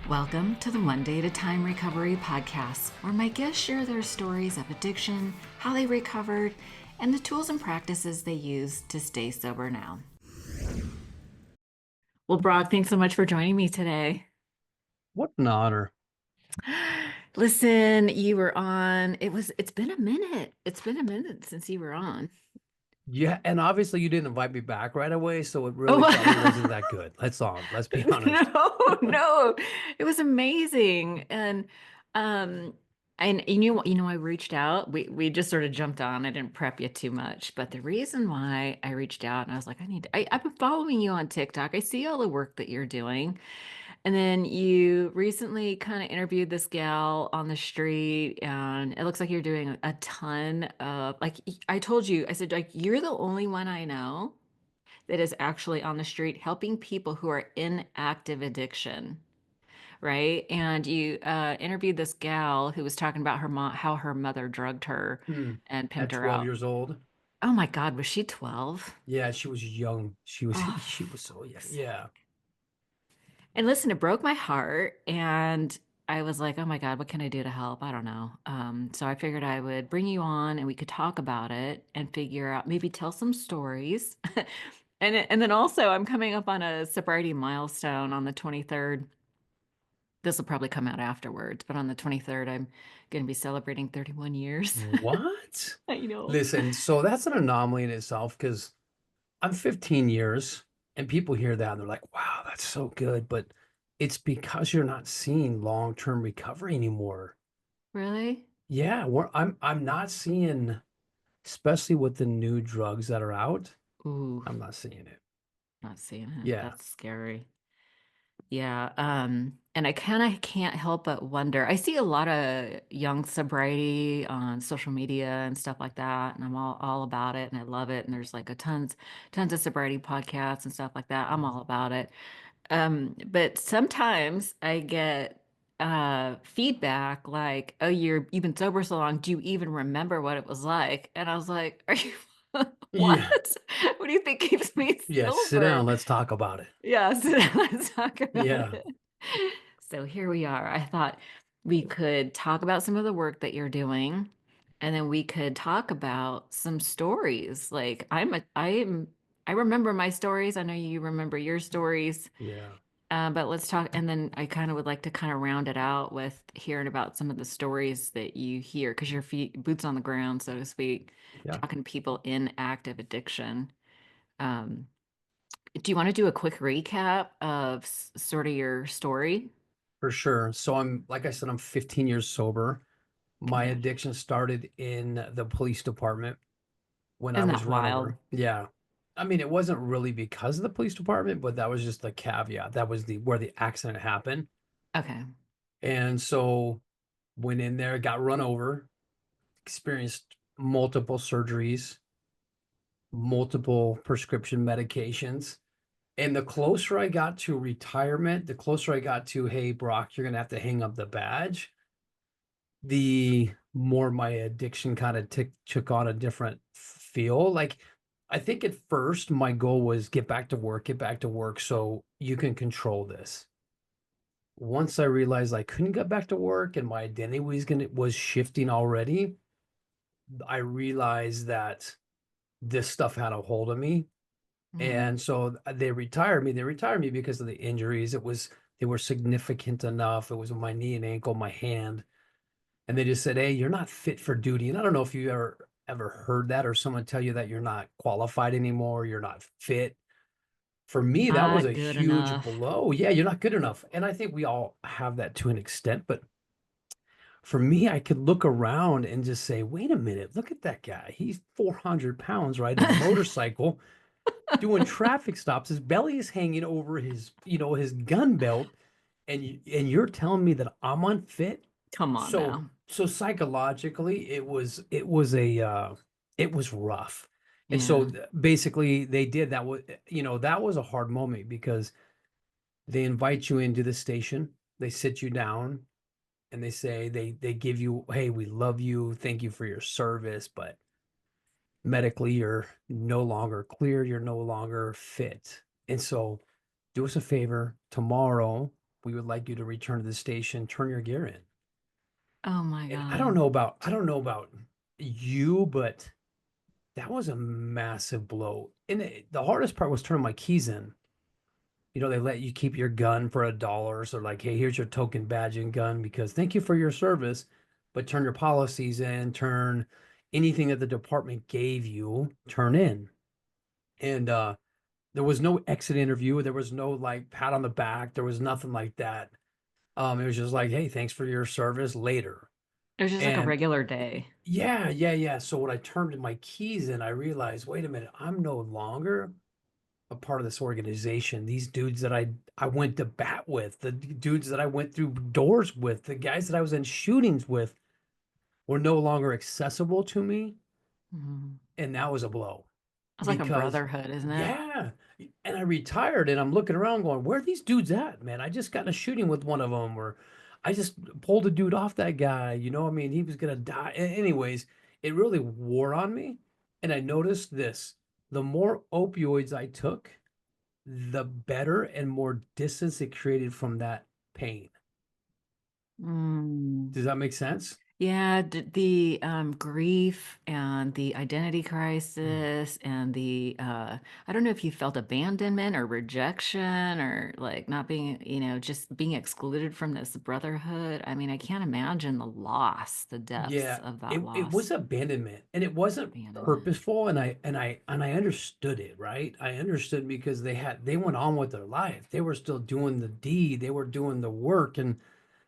Welcome to the One Day at a Time Recovery Podcast, where my guests share their stories of addiction, how they recovered, and the tools and practices they use to stay sober now. Well, Brock, thanks so much for joining me today. What an honor. Listen, you were on, it's been a minute. It's been a minute since you were on. Yeah, and obviously you didn't invite me back right away, so it really probably wasn't Oh, that good. Let's be honest. no, it was amazing. Um, and I reached out. We just sort of jumped on. I didn't prep you too much, but the reason why I reached out and I was like, I've been following you on TikTok. I see all the work that you're doing. And then you recently kind of interviewed this gal on the street, and it looks like you're doing a ton of I told you, I said, like, you're the only one I know that is actually on the street helping people who are in active addiction, right? And you interviewed this gal who was talking about her mom, how her mother drugged her Hmm. and At pimped her 12 out. years old. Oh my God, was she 12? Yeah, she was young. She was Oh, she was so young. f- Yeah. and listen, it broke my heart. And I was like, oh my God, what can I do to help? I don't know. So I figured I would bring you on and we could talk about it and figure out, maybe tell some stories. And then also, I'm coming up on a sobriety milestone on the 23rd. This will probably come out afterwards, but on the 23rd, I'm going to be celebrating 31 years. What? I know. Listen, so that's an anomaly in itself because I'm 15 years and people hear that and they're like, wow, that's so good. But it's because you're not seeing long-term recovery anymore. Really? Yeah, I'm not seeing, especially with the new drugs that are out, Ooh, I'm not seeing it. not seeing it. Yeah. That's scary. Yeah. And I kind of can't help but wonder. I see a lot of young sobriety on social media and stuff like that, and I'm all about it and I love it. And there's like a tons of sobriety podcasts and stuff like that. I'm all about it. But sometimes I get feedback like, "Oh, you've been sober so long. Do you even remember what it was like?" And I was like, "Are you Yeah. what? What do you think keeps me Yeah, sit sober?" down, let's talk about it. Yeah, so let's talk about Yeah, it. So here we are. I thought we could talk about some of the work that you're doing, and then we could talk about some stories. Like I remember my stories. I know you remember your stories. yeah, But let's talk, and then I kind of would like to kind of round it out with hearing about some of the stories that you hear, because your feet, boots on the ground, so to speak, yeah, talking to people in active addiction. Um, do you want to do a quick recap of sort of your story? for sure. So like I said, I'm 15 years sober. My addiction Congratulations. started in the police department when I Isn't was that run wild? over. Yeah. I mean, it wasn't really because of the police department, but that was just the caveat. That was the where the accident happened. Okay. And so went in there, got run over, experienced multiple surgeries, multiple prescription medications. And the closer I got to retirement, the closer I got to, hey, Brock, you're gonna have to hang up the badge, the more my addiction kind of took on a different feel. Like, I think at first my goal was get back to work so you can control this. Once I realized I couldn't get back to work and my identity was shifting already, I realized that this stuff had a hold of me. Mm. And so they retired me. They retired me because of the injuries. They were significant enough. It was my knee and ankle, my hand. And they just said, "Hey, you're not fit for duty." And I don't know if you ever heard that or someone tell you that you're not qualified anymore, you're not fit. For me, that was a Not good huge enough. blow. Yeah, you're not good enough. And I think we all have that to an extent, but for me, I could look around and just say, wait a minute, look at that guy. He's 400 pounds riding a motorcycle doing traffic stops. His belly is hanging over his gun belt, and you're telling me that I'm unfit. Come on So now. psychologically, it was rough. And so Yeah. basically, they did that. That was a hard moment because they invite you into the station, they sit you down, and they say they give you, hey, we love you, thank you for your service, but medically you're no longer clear, you're no longer fit. And so do us a favor tomorrow. We would like you to return to the station, turn your gear in. Oh my And God. I don't know about you, but that was a massive blow. And the hardest part was turning my keys in. You know, they let you keep your gun for $1. So like, hey, here's your token badge and gun because thank you for your service, but turn your policies in, turn anything that the department gave you, turn in. And there was no exit interview. There was no like pat on the back. There was nothing like that. It was just like, hey, thanks for your service later. It was just like a And regular day. yeah, yeah, yeah. So when I turned my keys in, I realized, wait a minute, I'm no longer a part of this organization. These dudes that I went to bat with, the dudes that I went through doors with, the guys that I was in shootings with were no longer accessible to me, Mhm. and that was a blow It's like a because brotherhood, isn't it? yeah, and I retired and I'm looking around going, where are these dudes at, man? I just got in a shooting with one of them or I just pulled a dude off that guy, you know, I mean, he was gonna die. Anyways, it really wore on me. And I noticed this, the more opioids I took, the better and more distance it created from that pain. Mm. Does that make sense? Yeah, the grief and the identity Mm. crisis and the I don't know if you felt abandonment or rejection or like not being, just being excluded from this brotherhood. I mean, I can't imagine the loss, the depths Yeah, of that it loss, was abandonment and it wasn't abandonment. purposeful and I understood it, right? I understood because they went on with their life. They were still doing the deed, they were doing the work and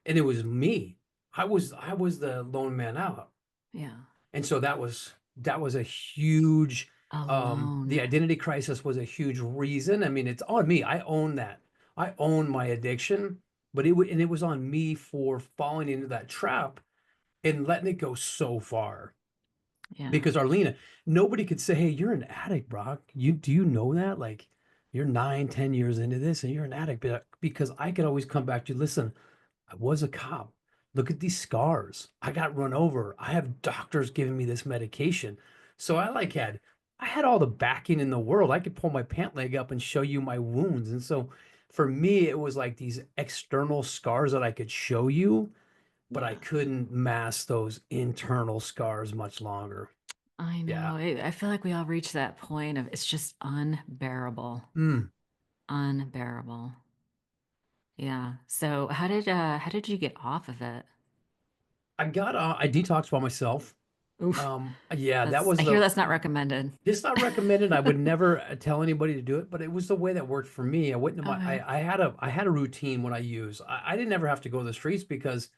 it was me. I was the lone man out. Yeah. And so that was a huge Alone. the identity crisis was a huge reason. I mean, it's on me. I own that. I own my addiction, but it was on me for falling into that trap and letting it go so far. Yeah. Because Arlena, nobody could say, "Hey, you're an addict, Brock. You do you know that? Like, you're 9, 10 years into this, and you're an addict." Because I could always come back to, listen, I was a cop. Look at these scars. I got run over. I have doctors giving me this medication. So I had all the backing in the world. I could pull my pant leg up and show you my wounds. And so for me, it was like these external scars that I could show you, but I Yeah. couldn't mask those internal scars much longer. I Yeah. know. I feel like we all reach that point of it's just unbearable. Mm. Unbearable. Yeah. So how did you get off of it? I detoxed by myself. Oof. Yeah, that That's was I hear the that's not recommended. It's not recommended. I would never tell anybody to do it, but it was the way that worked for me. I went into Okay. I had a routine when I use. I didn't ever have to go to the streets because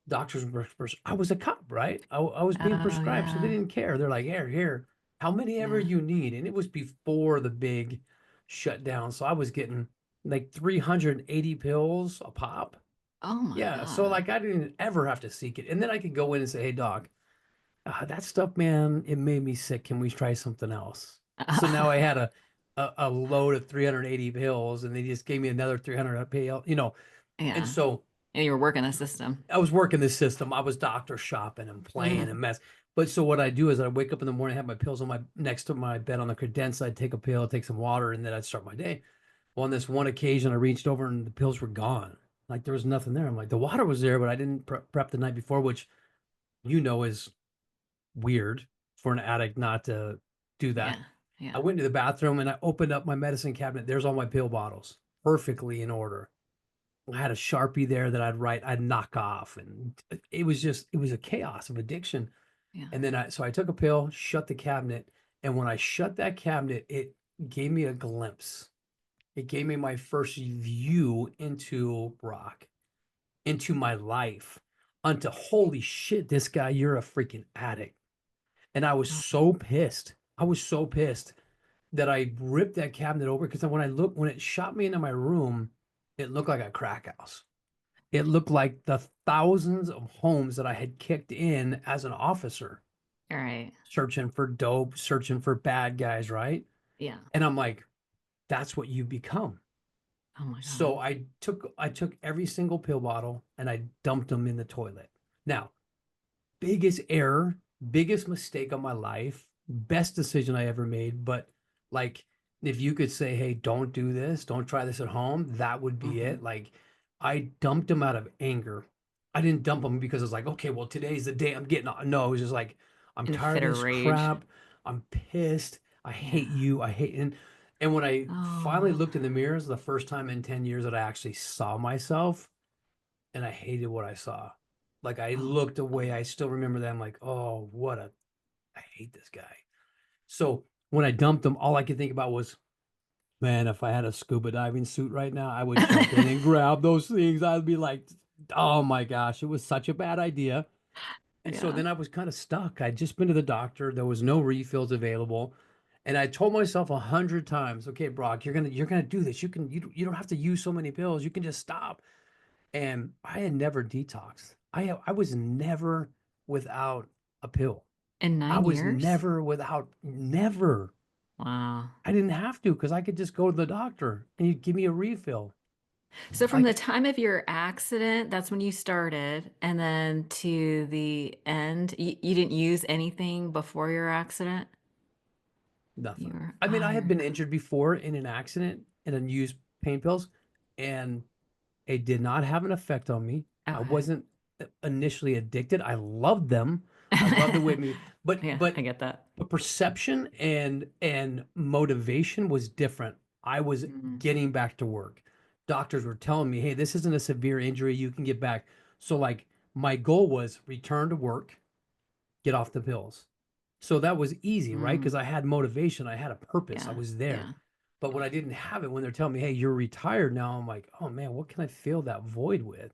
doctors were, I was a cop, right? I was being Oh prescribed, so they yeah. didn't care. They're like, here, how many ever Yeah. you need. And it was before the big shutdown. So I was getting like 380 pills a pop. Oh my Yeah. So God. like I didn't ever have to seek it. And then I could go in and say, hey, doc, that stuff, man, it made me sick. Can we try something else? So now I had a load of 380 pills, and they just gave me another 300 pill, you know. And Yeah. so And you were working the system. I was working this system. I was doctor shopping and playing and Mhm. mess. But so what I do is I wake up in the morning, have my pills on my next to my bed on the credenza. I'd take a pill, take some water, and then I'd start my day. Well, on this one occasion, I reached over and the pills were gone. Like there was nothing there. I'm like, the water was there, but I didn't prep the night before, which is weird for an addict not to do that. Yeah. I Yeah. went to the bathroom and I opened up my medicine cabinet. There's all my pill bottles, perfectly in order. I had a Sharpie there that I'd knock off, and it was a chaos of addiction. Yeah. And then so I took a pill, shut the cabinet, and when I shut that cabinet, it gave me a glimpse. It gave me my first view into rock, into my life, onto holy shit, this guy, you're a freaking addict. And I was Oh, so pissed. I was so pissed that I ripped that cabinet over because when it shot me into my room, it looked like a crack house. It looked like the thousands of homes that I had kicked in as an officer, all right. searching for dope, searching for bad guys, right? Yeah. And I'm like, that's what you become. Oh my God. So I took every single pill bottle and I dumped them in the toilet. Now, biggest error, biggest mistake of my life, best decision I ever made. But like, if you could say, hey, don't do this, don't try this at home, that would be Hmm. it. Like, I dumped them out of anger. I didn't dump them because it's like, okay, well, today's the day I'm getting on. No, it was just like, I'm In a tired fit of of this rage. crap. I'm pissed. I hate Yeah. you. I hate and when I finally Oh, looked in the mirrors, the first time in 10 years that I actually saw myself, and I hated what I saw. Like I oh, looked away. I still remember that. I'm like, oh, I hate this guy. So when I dumped him, all I could think about was, man, if I had a scuba diving suit right now, I would jump in and grab those things. I'd be like, oh my gosh, it was such a bad idea. And so yeah. then I was kind of stuck. I'd just been to the doctor. There was no refills available. And I told myself 100 times, okay, Brock, you're gonna do this. You don't have to use so many pills. You can just stop. And I had never detoxed. I was never without a pill. In I nine was years? never without, never. Wow. I didn't have to because I could just go to the doctor and he'd give me a refill. So from the Like time of your accident, that's when you started, and then to the end, you didn't use anything before your accident? You nothing. were I mean, I had been iron. injured before in an accident and then used pain pills, and it did not have an effect on me. I Okay. wasn't initially addicted. I loved them. I loved the way it made me, Yeah, I get that. but perception and motivation was different. I was Mm, getting back to work. Doctors were telling me, "Hey, this isn't a severe injury. You can get back." So like my goal was return to work, get off the pills. So that was easy, right? mm, Because I had motivation, I had a purpose, I yeah, was there. yeah, But when yeah, I didn't have it, when they're telling me, "Hey, you're retired now," I'm like, "Oh man, what can I fill that void with?"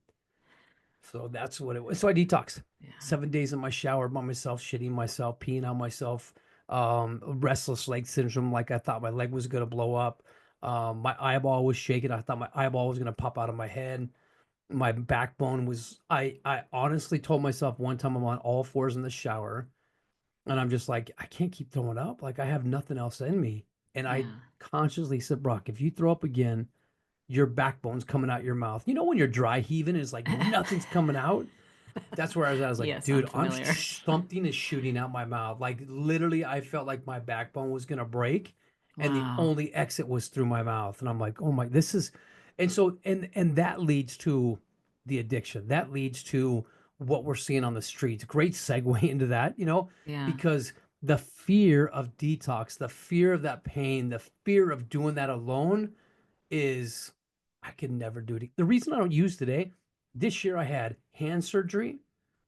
So that's what it was. So I detox. yeah, 7 days in my shower by myself, shitting myself, peeing on myself, restless leg syndrome, like I thought my leg was gonna blow up. My eyeball was shaking. I thought my eyeball was gonna pop out of my head. My backbone was I honestly told myself one time I'm on all fours in the shower and I'm just like, I can't keep throwing up. Like I have nothing else in me. And I yeah. consciously said, Brock, if you throw up again, your backbone's coming out your mouth. You know when you're dry heaving, it's like nothing's coming out. That's where I was at. I was like, Yes, I'm dude, I'm familiar. something is shooting out my mouth. Like literally, I felt like my backbone was gonna break, and the Wow. only exit was through my mouth. And I'm like, oh my, this is, and so and that leads to the addiction. That leads to what we're seeing on the streets. Great segue into that, Yeah, because the fear of detox, the fear of that pain, the fear of doing that alone is I could never do it. The reason I don't use today, this year I had hand surgery,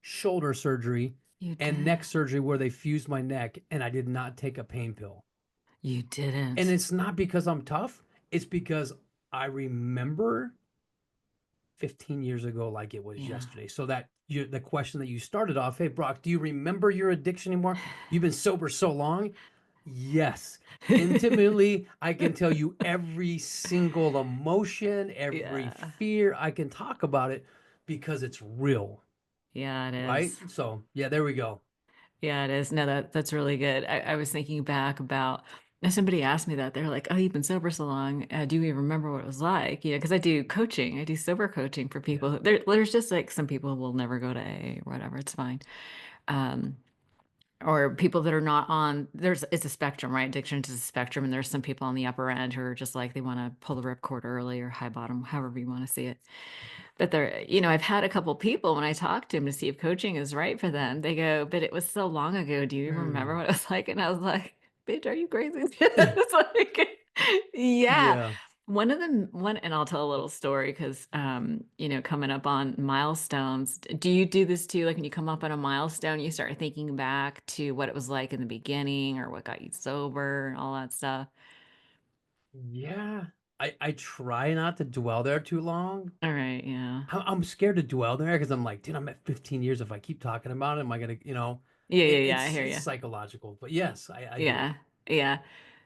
shoulder surgery, you and did. neck surgery where they fused my neck, and I did not take a pain pill. You And didn't. it's not because I'm tough, it's because I remember 15 years ago like it was Yeah. yesterday. So that the question that you started off, hey Brock, do you remember your addiction anymore? You've been sober so long. Yes. Intimately, I can tell you every single emotion, every Yeah. fear. I can talk about it because it's real, Yeah, it right? is. So, yeah, there we go. Yeah, it is. No, that's really good. I was thinking back about and somebody asked me that. They're like, "Oh, you've been sober so long. Do you even remember what it was like?" Because I do coaching. I do sober coaching for Yeah. people. There's just like some people who will never go to AA or whatever. It's fine. Um, or people that are not on. It's a spectrum, right? Addiction is a spectrum, and there's some people on the upper end who are just like they want to pull the ripcord early or high bottom, however you want to see it. But I've had a couple people when I talk to them to see if coaching is right for them. They go, but it was so long ago. Do you remember Mm. what it was like? And I was like, bitch, are you crazy? It's like, yeah. Yeah. And I'll tell a little story because, coming up on milestones. Do you do this too? Like when you come up on a milestone, you start thinking back to what it was like in the beginning or what got you sober and all that stuff. Yeah. I try not to dwell there too long. All right. Yeah. I'm scared to dwell there because I'm like, dude, I'm at 15 years. If I keep talking about it, am I gonna, Yeah. Yeah. Yeah. I it's hear it's you. psychological. But yes, I do. Yeah. Yeah.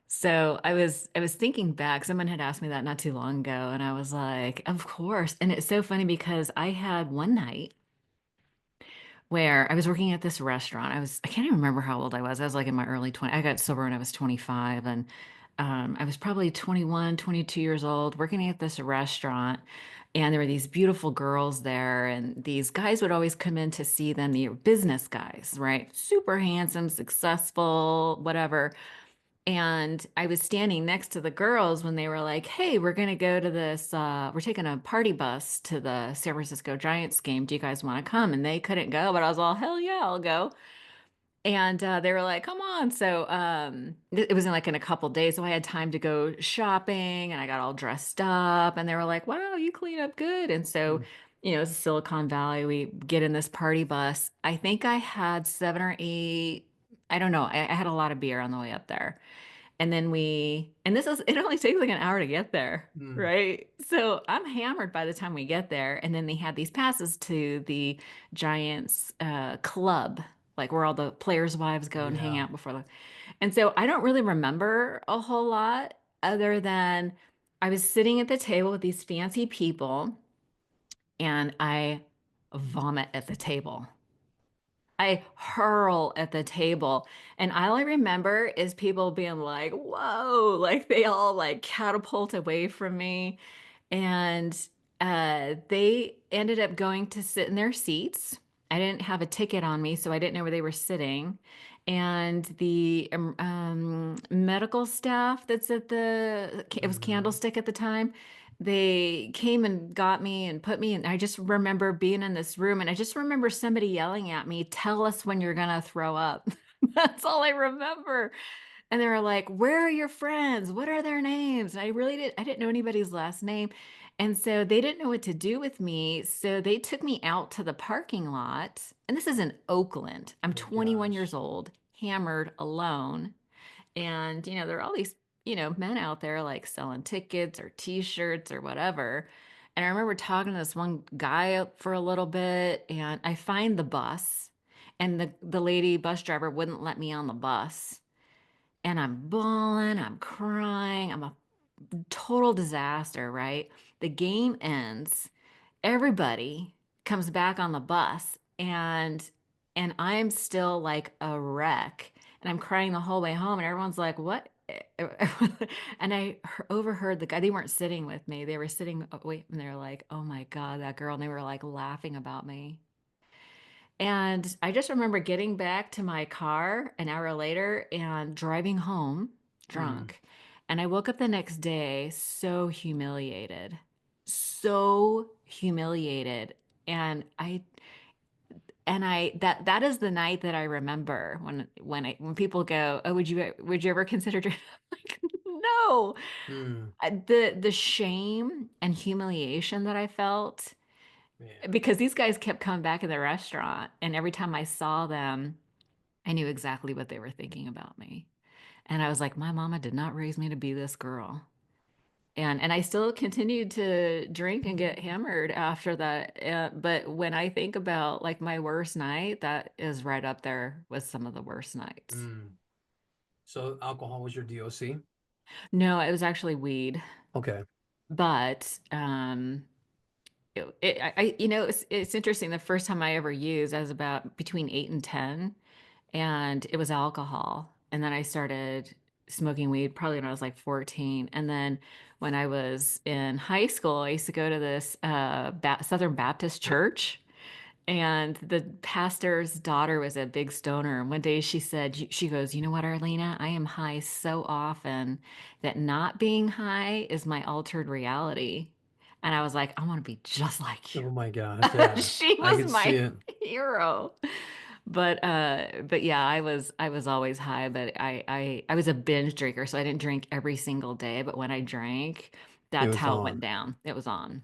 So I was thinking back, someone had asked me that not too long ago, and I was like, of course. And it's so funny because I had one night where I was working at this restaurant. I can't even remember how old I was. I was like in my early 20s. I got sober when I was 25, and I was probably 21, 22 years old working at this restaurant. And there were these beautiful girls there, and these guys would always come in to see them, the business guys, right? Super handsome, successful, whatever. And I was standing next to the girls when they were like, "Hey, we're gonna go to this, we're taking a party bus to the San Francisco Giants game. Do you guys want to come?" And they couldn't go, but I was all, "Hell yeah, I'll go." And they were like, "Come on!" So it was in like in a couple days, so I had time to go shopping, and I got all dressed up. And they were like, "Wow, you clean up good." And so, Mm, it's Silicon Valley. We get in this party bus. I think I had 7 or 8. I don't know. I had a lot of beer on the way up there. And then and this is, it only takes like an hour to get there, mm, right? So I'm hammered by the time we get there. And then they had these passes to the Giants club, like where all the players' wives go and hang yeah. out before the. And so I don't really remember a whole lot other than I was sitting at the table with these fancy people and I vomit at the table. I hurl at the table. And all I remember is people being like, whoa, like they all like catapult away from me. And they ended up going to sit in their seats. I didn't have a ticket on me, so I didn't know where they were sitting. And the medical staff that's at it was Hmm. Candlestick at the time, they came and got me and put me in. I just remember being in this room and I just remember somebody yelling at me, "Tell us when you're gonna throw up." That's all I remember. And they were like, "Where are your friends? What are their names?" And I didn't know anybody's last name. And so they didn't know what to do with me. So they took me out to the parking lot. And this is in Oakland. I'm My 21 years gosh. old, hammered alone. And, there are all these, men out there like selling tickets or t-shirts or whatever. And I remember talking to this one guy up for a little bit, and I find the bus, and the lady bus driver wouldn't let me on the bus. And I'm bawling, I'm crying, I'm a total disaster, right? The game ends, everybody comes back on the bus, and I'm still like a wreck, and I'm crying the whole way home, and everyone's like, "What?" And overheard the guy. They weren't sitting with me. They were sitting wait, and they were like, "Oh my God, that girl." And they were like laughing about me. And I just remember getting back to my car an hour later and driving home Mm, drunk. And I woke up the next day so humiliated, so humiliated. And that is the night that I remember when people go, "Oh, would you ever consider drinking?" Like, no. mm, The shame and humiliation that I felt man. because these guys kept coming back in the restaurant, and every time I saw them, I knew exactly what they were thinking about me. And I was like, my mama did not raise me to be this girl. And I still continued to drink and get hammered after that. But when I think about like my worst night, that is right up there with some of the worst nights. Mm. So alcohol was your DOC? No, it was actually weed. Okay. But it's interesting. The first time I ever used, I was about between 8 and 10, and it was alcohol. And then I started smoking weed probably when I was like 14. And then when I was in high school, I used to go to this Southern Baptist church. And the pastor's daughter was a big stoner. And one day she goes, "You know what, Arlena? I am high so often that not being high is my altered reality." And I was like, I want to be just like Oh my gosh. Yeah. she I was could see my it. hero. But yeah, I was always high, but I was a binge drinker, so I didn't drink every single day, but when I drank, It that's was how it went on. down. It was on.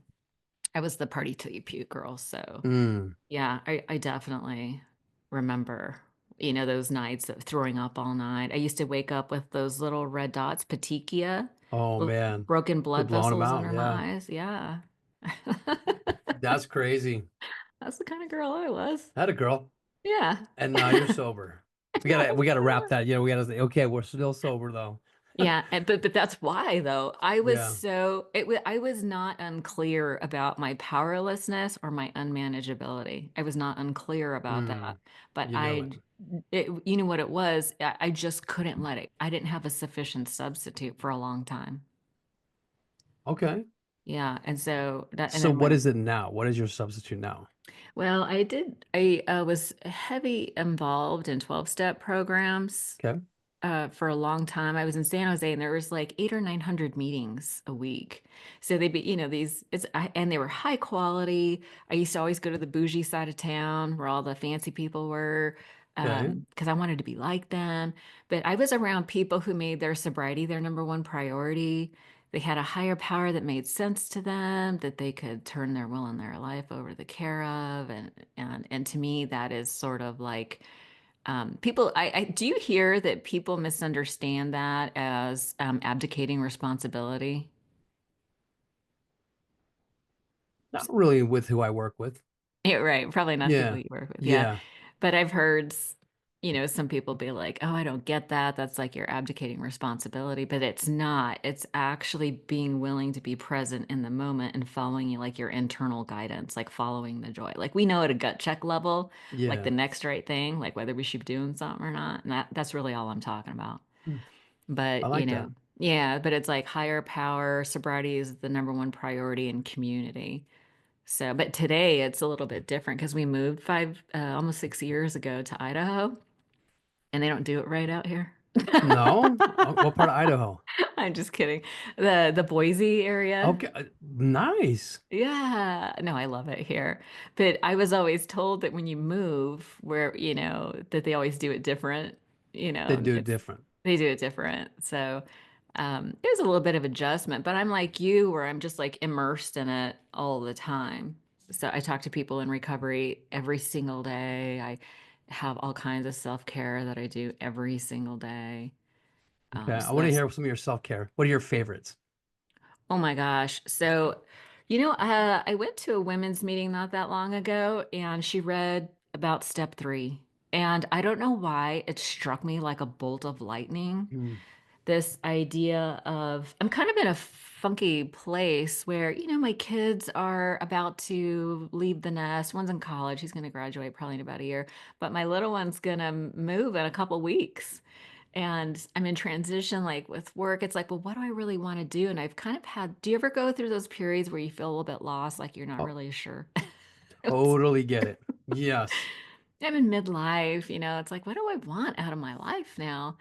I was the party till you puke girl, so Mm. yeah, I definitely remember, those nights of throwing up all night. I used to wake up with those little red dots, petechia, Oh man. broken Quit blood blowing them vessels out. under my Yeah. eyes. Yeah. That's crazy. That's the kind of girl I was. Had a girl. Yeah. And now you're sober. We Now gotta I'm we gotta wrap sober. that. Yeah, we gotta say, okay, we're still sober though. Yeah, but that's why though. Yeah. I was not unclear about my powerlessness or my unmanageability. I was not unclear about that. Mm. But You knew it. you know what it was? I just couldn't let it. I didn't have a sufficient substitute for a long time. Okay. Yeah, and so and So then what is it now? What is your substitute now? I was heavy involved in 12-step programs. Okay. for a long time. I was in San Jose and there was like 800 or 900 meetings a week. So they'd be, and they were high quality. I used to always go to the bougie side of town where all the fancy people were, Okay. because I wanted to be like them. But I was around people who made their sobriety their number one priority. They had a higher power that made sense to them, that they could turn their will and their life over to the care of. And to me, that is sort of like, do you hear that people misunderstand that as abdicating responsibility? Not really with who I work with. Yeah, right. Probably not people Yeah. you work with. Yeah. Yeah. But I've heard, some people be like, oh, I don't get that. That's like you're abdicating responsibility. But it's not. It's actually being willing to be present in the moment and following you like your internal guidance, like following the joy. Like we know at a gut check level, like the Yeah. next right thing, like whether we should be doing something or not. And that's really all I'm talking about. Mm, I But, like that. yeah, but it's like higher power, sobriety is the number one priority in community. So, but today it's a little bit different because we moved almost 6 years ago to Idaho, and they don't do it right out here. No? What part of Idaho? I'm just kidding. The Boise area. Okay. Nice. Yeah, no, I love it here. But I was always told that when you move, that they always do it different. They do it different. They do it different. So it was a little bit of adjustment, but I'm like you, where I'm just like immersed in it all the time. So I talk to people in recovery every single day. I have all kinds of self-care that I do every single day. Okay. I So want to that's hear some of your self-care. What are your favorites? Oh my gosh. So, I went to a women's meeting not that long ago, and she read about step three. And I don't know why it struck me like a bolt of lightning. Mm, This idea of, I'm kind of in a funky place where, my kids are about to leave the nest. One's in college. He's going to graduate probably in about a year, but my little one's going to move in a couple weeks. And I'm in transition, like with work. It's like, well, what do I really want to do? And I've kind of do you ever go through those periods where you feel a little bit lost, like you're not oh, really sure? It was, totally get it. Yes. I'm in midlife, it's like, what do I want out of my life now?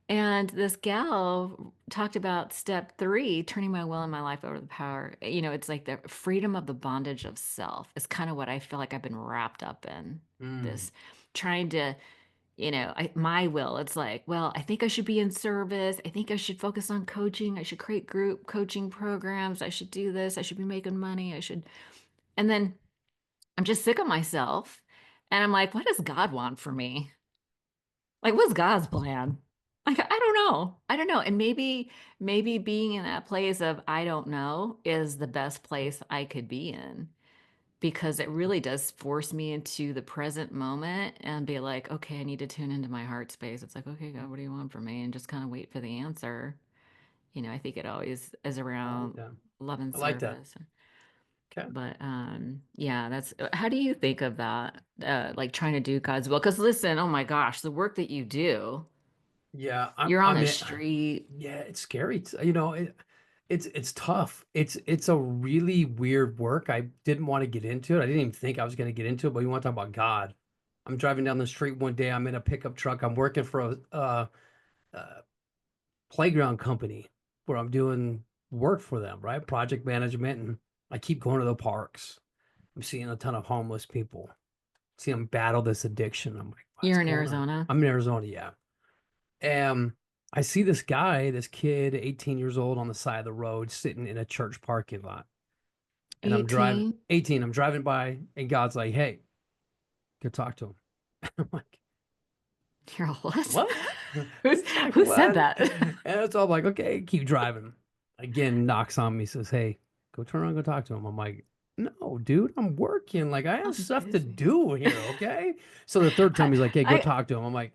And this gal talked about step three, turning my will and my life over to the power. It's like the freedom of the bondage of self is kind of what I feel like I've been wrapped up in. Mm, This trying to, my will. It's like, well, I think I should be in service. I think I should focus on coaching. I should create group coaching programs. I should do this. I should be making money. And then I'm just sick of myself. And I'm like, what does God want for me? Like, what's God's plan? Like, I don't know. I don't know. And maybe being in that place of I don't know is the best place I could be in because it really does force me into the present moment and be like, okay, I need to tune into my heart space. It's like, okay, God, what do you want from me? And just kind of wait for the answer. I think it always is I like around that. love and I like that. service. Okay. But yeah, that's how do you think of that? Like trying to do God's will? Because listen, oh my gosh, the work that you do. Yeah, You're on I the mean, street. yeah, it's scary. It's tough. It's a really weird work. I didn't want to get into it. I didn't even think I was going to get into it. But you want to talk about God? I'm driving down the street one day. I'm in a pickup truck. I'm working for a playground company where I'm doing work for them, right? Project management, and I keep going to the parks. I'm seeing a ton of homeless people. See them battle this addiction. I'm like, what's You're in going on? Arizona. I'm in Arizona, yeah. And I see this guy, this kid, 18 years old, on the side of the road, sitting in a church parking lot. And I'm driving 18. 18. I'm driving by, and God's like, "Hey, go talk to him." I'm like, You're all, what? "What?" Who's It's like, who said "What?" that? And so I'm like, "Okay, keep driving." Again, knocks on me, says, "Hey, go turn around, go talk to him." I'm like, "No, dude, I'm working. Like, I have I'm stuff to busy. do here, okay?" So the third time I, he's like, "Hey, go I talk to him." I'm like,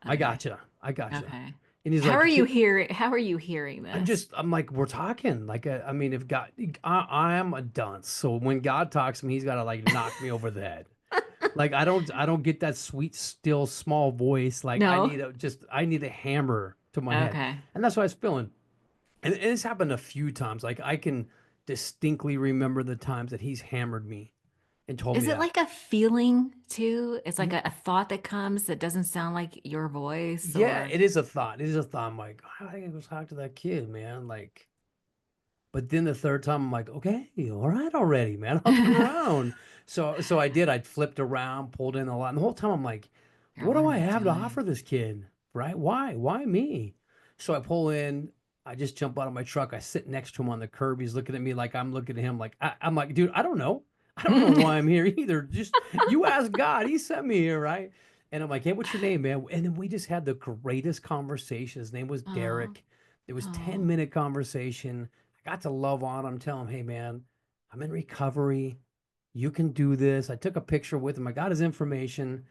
"I okay. gotcha, I gotcha." Okay. And he's like, How are you hearing this? I'm like, we're talking. Like, I mean, if God, I am a dunce. So when God talks to me, he's got to like knock me over the head. Like, I don't get that sweet, still, small voice. Like, No. I need a hammer to my head. Okay. And that's what I was feeling. And it's happened a few times. Like, I can distinctly remember the times that he's hammered me. and told Is me it that. like a feeling too? It's like Mm, a thought that comes that doesn't sound like your voice yeah, or it is a thought. It is a thought. I'm like, I gotta go talk to that kid, man. Like, but then the third time, I'm like, okay, all right, already, man. I'll turn around. So I did. I flipped around, pulled in a lot, and the whole time I'm like, Yeah, what what do am I I have to doing? offer this kid? Right? Why me? So I pull in. I just jump out of my truck. I sit next to him on the curb. He's looking at me like I'm looking at him. Like I'm like, dude, I don't know. I don't know why I'm here either. Just you ask God. He sent me here, right? And I'm like, hey, what's your name, man? And then we just had the greatest conversation. His name was Oh, Derek. It was oh, 10-minute conversation. I got to love on him, tell him, hey man, I'm in recovery. You can do this. I took a picture with him. I got his information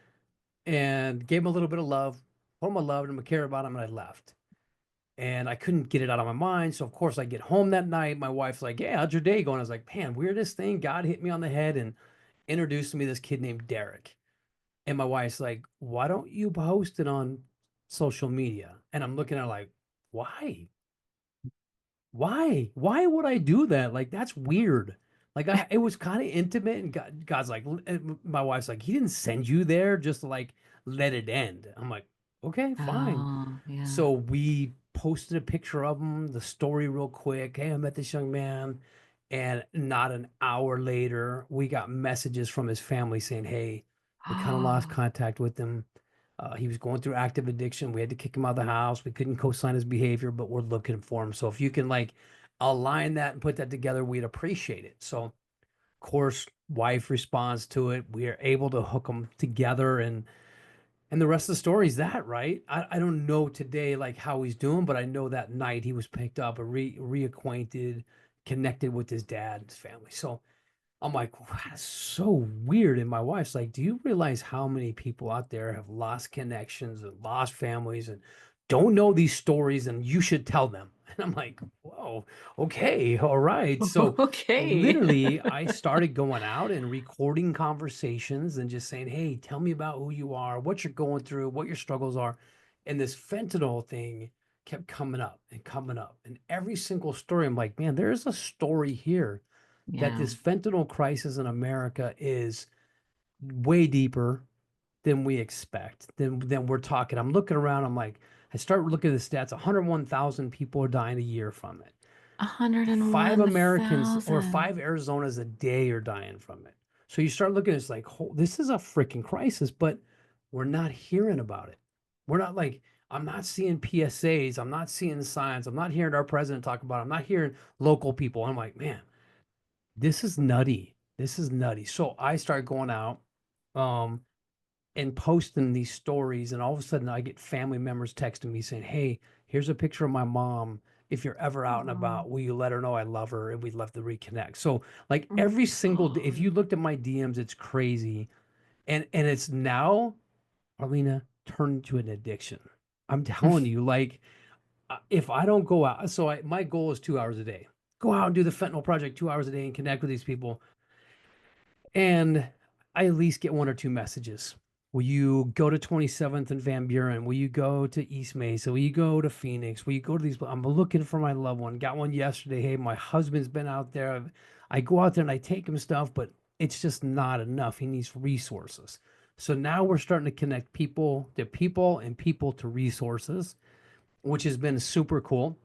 and gave him a little bit of love. Told him I loved him, I cared about him, and I left. And I couldn't get it out of my mind. So of course I get home that night. My wife's like, "Yeah, how's your day going?" I was like, "Man, weirdest thing. God hit me on the head and introduced me to this kid named Derek." And my wife's like, "Why don't you post it on social media?" And I'm looking at her like, "Why? Why would I do that? Like that's weird." Like it was kind of intimate, and God's like, my wife's like, he didn't send you there just to like let it end. I'm like, okay, fine. oh, yeah. So we posted a picture of him, the story real quick. Hey, I met this young man, and not an hour later, we got messages from his family saying, hey, we kind of lost Oh, contact with him. He was going through active addiction. We had to kick him out of the house. We couldn't co-sign his behavior, but we're looking for him. So if you can like align that and put that together, we'd appreciate it. So of course, wife responds to it. We are able to hook them together, and the rest of the story is that, right? I don't know today like how he's doing, but I know that night he was picked up, reacquainted, connected with his dad and his family. So I'm like, wow, that's so weird. And my wife's like, do you realize how many people out there have lost connections and lost families and don't know these stories and you should tell them? And I'm like, whoa, okay, all right. So okay. literally, I started going out and recording conversations and just saying, hey, tell me about who you are, what you're going through, what your struggles are. And this fentanyl thing kept coming up and coming up. And every single story, I'm like, man, there's a story here that Yeah. this fentanyl crisis in America is way deeper than we expect, than we're talking. I'm looking around, I'm like, I start looking at the stats, 101,000 people are dying a year from it. Five Americans or 101,000. five Arizonas a day are dying from it. So you start looking, it's like, this is a freaking crisis, but we're not hearing about it. We're not like, I'm not seeing PSAs, I'm not seeing signs, I'm not hearing our president talk about it, I'm not hearing local people. I'm like, man, this is nutty. This is nutty. So I start going out um, and posting these stories, and all of a sudden I get family members texting me saying, hey, here's a picture of my mom. If you're ever out and Oh, about, will you let her know I love her and we'd love to reconnect? So like oh my every single day, if you God. looked at my DMs, it's crazy. And it's now, Arlena, turned into an addiction. I'm telling you, like if I don't go out, so my goal is 2 hours a day. Go out and do the fentanyl project 2 hours a day and connect with these people. And I at least get one or two messages. Will you go to 27th and Van Buren? Will you go to East Mesa? Will you go to Phoenix? Will you go to these? I'm looking for my loved one. Got one yesterday. Hey, my husband's been out there. I go out there and I take him stuff, but it's just not enough. He needs resources. So now we're starting to connect people to people and people to resources, which has been super cool.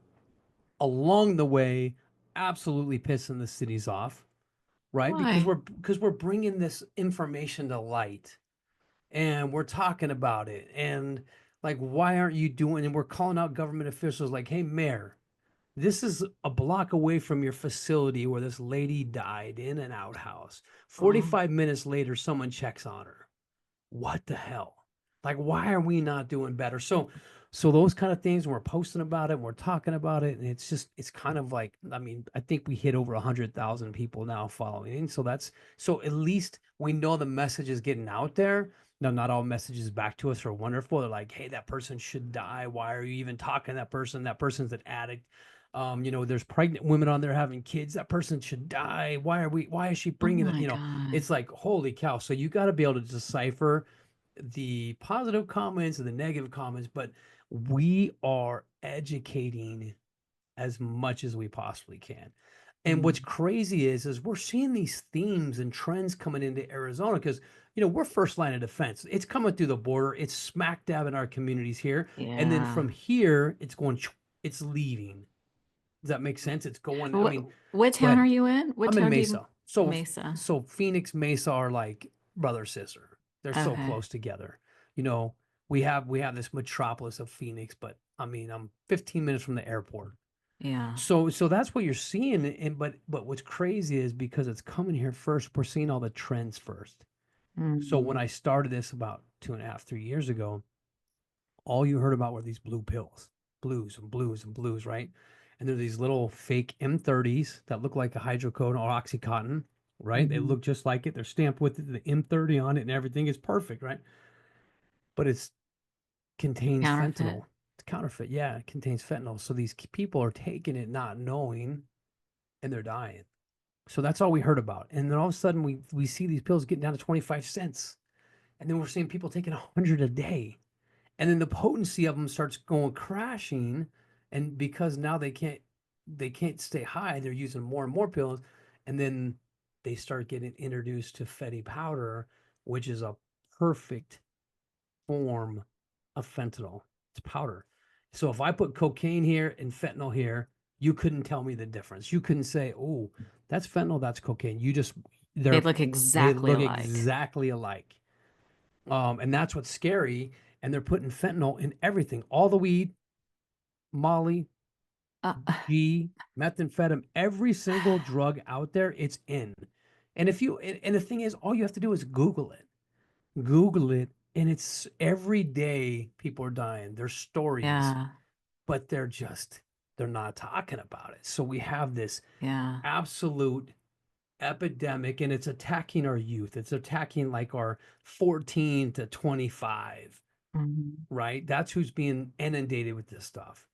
Along the way, absolutely pissing the cities off, right? Why? Because we're bringing this information to light and we're talking about it and like why aren't you doing, and we're calling out government officials like, hey mayor, this is a block away from your facility where this lady died in an outhouse. Oh, 45 minutes later someone checks on her. What the hell? Like, why are we not doing better? So those kind of things, we're posting about it, and we're talking about it, and it's just, it's kind of like, I mean, I think we hit over 100,000 people now following. And so that's, so at least we know the message is getting out there. Now, not all messages back to us are wonderful. They're like, hey, that person should die. Why are you even talking to that person? That person's an addict. There's pregnant women on there having kids. That person should die. Why is she oh bringing it? my God. It's like, holy cow. So you got to be able to decipher the positive comments and the negative comments, but we are educating as much as we possibly can. And what's Mm. crazy is we're seeing these themes and trends coming into Arizona because we're first line of defense. It's coming through the border. It's smack dab in our communities here, and then Yeah. from here, it's leaving. Does that make sense? It's going. I What mean, what go town are ahead. you in? What I'm in town do you Mesa, so Mesa? Phoenix, Mesa are like brother sister. They're so Okay. close together. You know, we have this metropolis of Phoenix, but I mean, I'm 15 minutes from the airport. Yeah. So that's what you're seeing, and but what's crazy is because it's coming here first, we're seeing all the trends first. So when Mm. I started this about 2.5, 3 years ago, all you heard about were these blue pills, blues and blues and blues, right? And they're these little fake M30s that look like a hydrocodone or oxycontin, right? They Hmm. look just like it. They're stamped with the M30 on it, and everything is perfect, right? But it's contains Counterfeit. fentanyl. It's counterfeit. Yeah, it contains fentanyl. So these people are taking it not knowing, and they're dying. So that's all we heard about. And then all of a sudden we see these pills getting down to 25 cents. And then we're seeing people taking 100 a day. And then the potency of them starts going crashing. And because now they can't stay high, they're using more and more pills. And then they start getting introduced to fatty powder, which is a perfect form of fentanyl. It's powder. So if I put cocaine here and fentanyl here, you couldn't tell me the difference. You couldn't say, "Oh, that's fentanyl, that's cocaine." You just They they're look they exactly look alike. exactly alike. And that's what's scary. And they're putting fentanyl in everything, all the weed, Molly, Uh, G, methamphetamine, every single drug out there, it's in. And the thing is, all you have to do is Google it, and it's every day people are dying. There's stories, yeah. but they're not talking about it. So we have this Yeah. absolute epidemic, and it's attacking our youth. It's attacking like our 14 to 25, Mhm. right? That's who's being inundated with this stuff.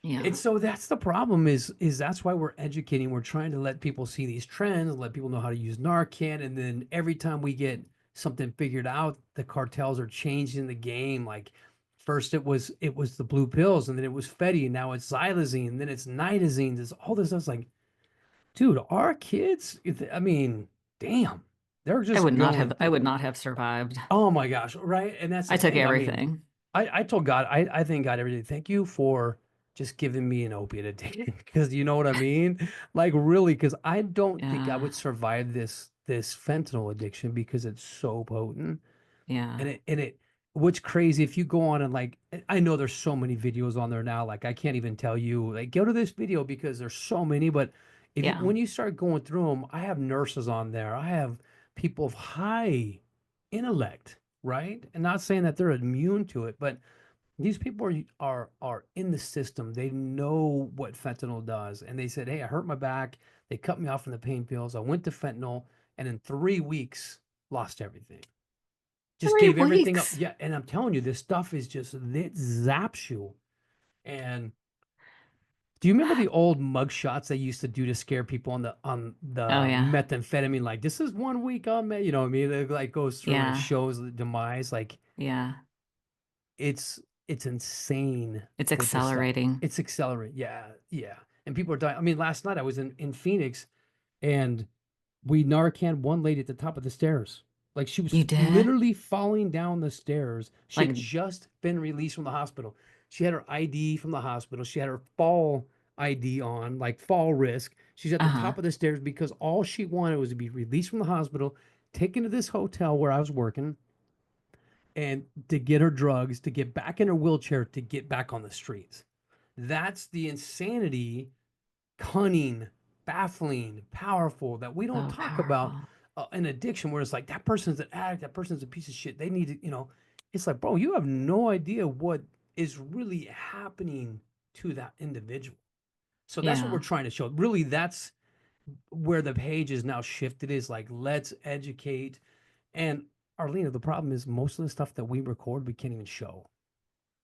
And Yeah. so that's the problem is that's why we're educating. We're trying to let people see these trends, let people know how to use Narcan. And then every time we get something figured out, the cartels are changing the game. Like first it was the blue pills, and then it was Fetty, and now it's xylazine, and then it's nitazine. There's all this stuff. It's like, dude, our kids, I mean, damn, they're just going I through. would not have survived. Oh my gosh, right? And that's the I took thing. I mean, everything. I told God, I thank God every day. Thank you for just giving me an opiate addiction. Because you know what I mean? Like really, because I don't think I Yeah. would survive this fentanyl addiction because it's so potent. Yeah. And it what's crazy if you go on and like I know there's so many videos on there now, like I can't even tell you, like go to this video because there's so many, but if you Yeah. when you start going through them, I have nurses on there. I have people of high intellect, right? And not saying that they're immune to it, but these people are in the system. They know what fentanyl does. And they said, "Hey, I hurt my back. They cut me off from the pain pills. I went to fentanyl and in 3 weeks lost everything." Just Three gave everything up. weeks. Yeah, and I'm telling you, this stuff is just it zaps you. And do you remember the old mug shots they used to do to scare people on the Oh yeah. methamphetamine? Like this is 1 week on me, you know what I mean? It like goes through and it Yeah. shows the demise. Like Yeah. it's insane It's with this stuff. accelerating. It's accelerate. Yeah, yeah. And people are dying. I mean, last night I was in Phoenix and we Narcan one lady at the top of the stairs. Like she was You did? literally falling down the stairs. She Like, had just been released from the hospital. She had her ID from the hospital. She had her fall ID on, like fall risk. She's at the uh-huh. top of the stairs because all she wanted was to be released from the hospital, taken to this hotel where I was working, and to get her drugs, to get back in her wheelchair, to get back on the streets. That's the insanity, cunning, baffling, powerful that we don't So talk about powerful. in addiction, where it's like that person's an addict, that person's a piece of shit. They need to, it's like, bro, you have no idea what is really happening to that individual. So that's what we're Yeah. trying to show. Really, that's where the page is now shifted is like, let's educate. And Arlena, the problem is most of the stuff that we record, we can't even show.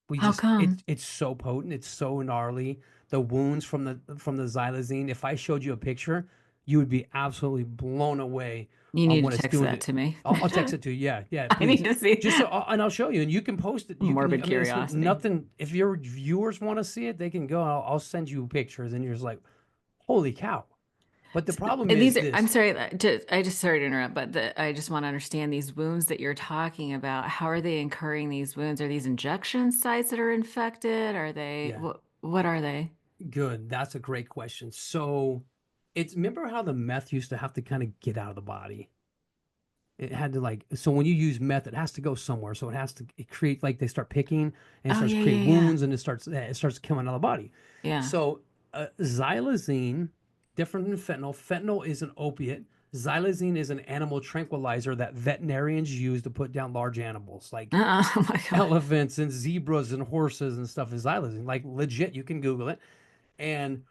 We How just it's come? it's so potent, it's so gnarly. The wounds from the xylazine. If I showed you a picture, you would be absolutely blown away You on need what to it's text doing that to. to me. I'll text it to you. Yeah, yeah, I need please. to see Just so, and I'll show you, and you can post it. You can. morbid I mean, it's curiosity. nothing. If your viewers want to see it, they can go. I'll send you pictures, and you're just like, holy cow. But the problem And is these are, I'm this. sorry, I just sorry to interrupt, but I just want to understand these wounds that you're talking about. How are they incurring these wounds? Are these injection sites that are infected? Are they, Yeah, what are they? good. That's a great question. So it's remember how the meth used to have to kind of get out of the body? It had to like so when you use meth, it has to go somewhere. So it has to it create like they start picking and it Oh, starts to yeah, create yeah, yeah. wounds and it starts coming out of the body. Yeah. So xylazine, different than fentanyl. Fentanyl is an opiate. Xylazine is an animal tranquilizer that veterinarians use to put down large animals like Oh my God. elephants and zebras and horses and stuff. Is xylazine like legit? You can Google it. And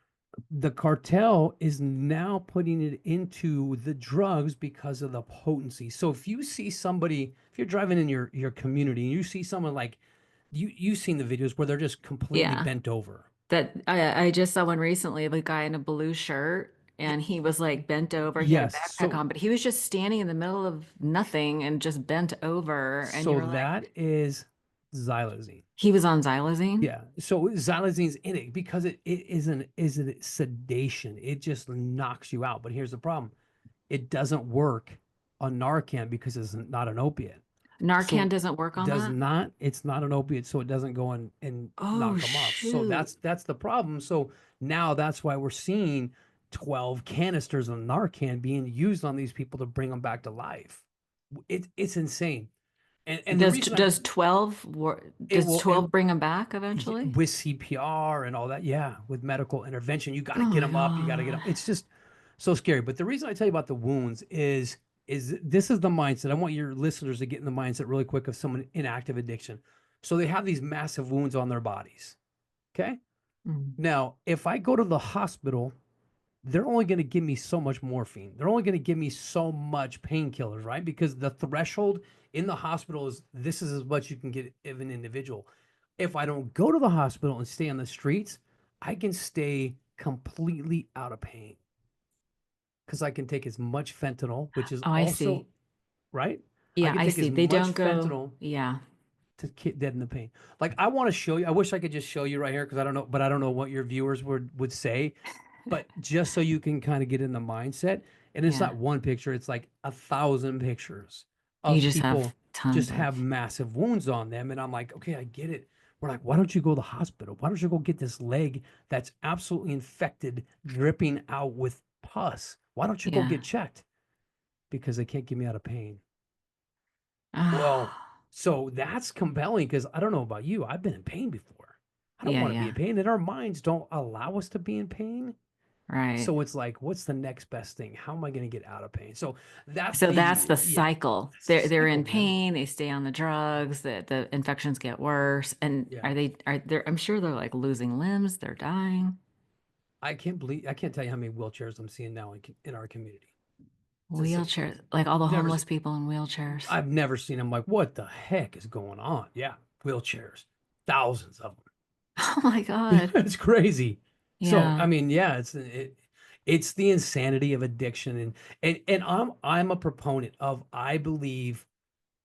the cartel is now putting it into the drugs because of the potency. So if you see somebody, if you're driving in your community and you see someone like you've seen the videos where they're just completely Yeah. bent over. That I just saw one recently of a guy in a blue shirt and he was like bent over. He had a Yes. backpack on, but he was just standing in the middle of nothing and just bent over. And So you're like, that is xylazine. he was on xylazine? Yeah. So xylazine's in it because it isn't sedation. It just knocks you out. But here's the problem. It doesn't work on Narcan because it's not an opiate. Narcan So doesn't work on that? it's not an opiate, so it doesn't go in and Oh, knock them off. So shoot. that's the problem. So now that's why we're seeing 12 canisters of Narcan being used on these people to bring them back to life. It's insane. And the reason I it Does will it 12 bring him back eventually? with CPR and all that, yeah, with medical intervention, you got to Oh get my them up, you got to get them. God. It's just so scary. But the reason I tell you about the wounds is this is the mindset. I want your listeners to get in the mindset really quick of someone in active addiction. So they have these massive wounds on their bodies. Okay. Mm. Now, if I go to the hospital, they're only going to give me so much morphine. They're only going to give me so much painkillers, right? Because the threshold in the hospital is this is as much you can get of an individual. If I don't go to the hospital and stay on the streets, I can stay completely out of pain because I can take as much fentanyl, which is Oh, I also see. right. I Yeah, can I take see. as They much don't go, fentanyl yeah, to deaden the pain. Like I want to show you. I wish I could just show you right here because I don't know, but I don't know what your viewers would say. But just so you can kind of get in the mindset, and it's yeah. not one picture; it's like 1,000 pictures You of just have people tons just of, have massive wounds on them. And I'm like, okay, I get it. We're like, why don't you go to the hospital? Why don't you go get this leg that's absolutely infected, dripping out with pus? Why don't you go yeah. get checked? Because they can't get me out of pain. Well, Ah, so that's compelling because I don't know about you. I've been in pain before. I don't yeah, want to be yeah. in pain, and our minds don't allow us to be in pain. Right. So it's like, what's the next best thing? How am I going to get out of pain? So that's So that's the, the yeah, cycle. that's the They're cycle, in man. pain, they stay on the drugs, the infections get worse. And Yeah. are they I'm sure they're like losing limbs, they're dying. I can't tell you how many wheelchairs I'm seeing now in our community. It's insane. Wheelchairs, like all the Never, homeless people in wheelchairs. I've never seen them like, what the heck is going on? Yeah. Wheelchairs, thousands of them. Oh my God. It's crazy. So I Yeah. mean, yeah, it's the insanity of addiction, and I'm a proponent of I believe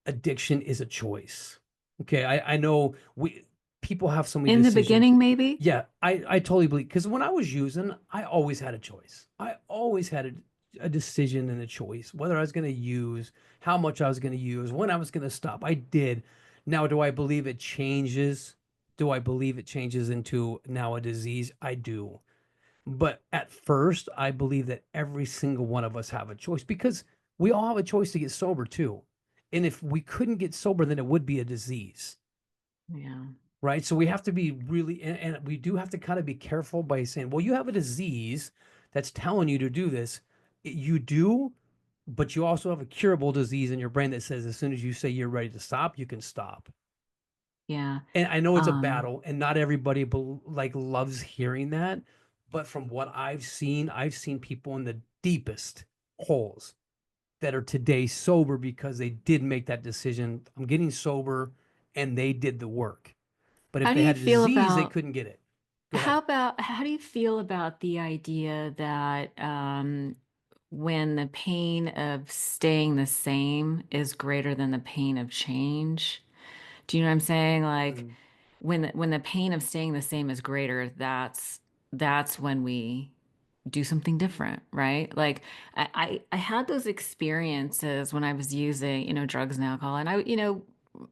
addiction is a choice. Okay, I know we people have so many In the decisions. beginning, maybe? Yeah, I totally believe because when I was using, I always had a choice. I always had a decision and a choice whether I was going to use, how much I was going to use, when I was going to stop. I did. Now, do I believe it changes? Do I believe it changes into now a disease? I do. But at first, I believe that every single one of us have a choice because we all have a choice to get sober too. And if we couldn't get sober, then it would be a disease, Yeah. right? So we have to be really, and we do have to kind of be careful by saying, well, you have a disease that's telling you to do this. You do, but you also have a curable disease in your brain that says as soon as you say you're ready to stop, you can stop. Yeah. And I know it's a Um, battle, and not everybody like loves hearing that. But from what I've seen people in the deepest holes that are today sober because they did make that decision. I'm getting sober, and they did the work. But if how do they you had a feel disease, they about couldn't get it. Go ahead. how do you feel about the idea that when the pain of staying the same is greater than the pain of change? Do you know what I'm saying? Like Mm, when the pain of staying the same is greater, that's when we do something different, right? Like I had those experiences when I was using, drugs and alcohol, and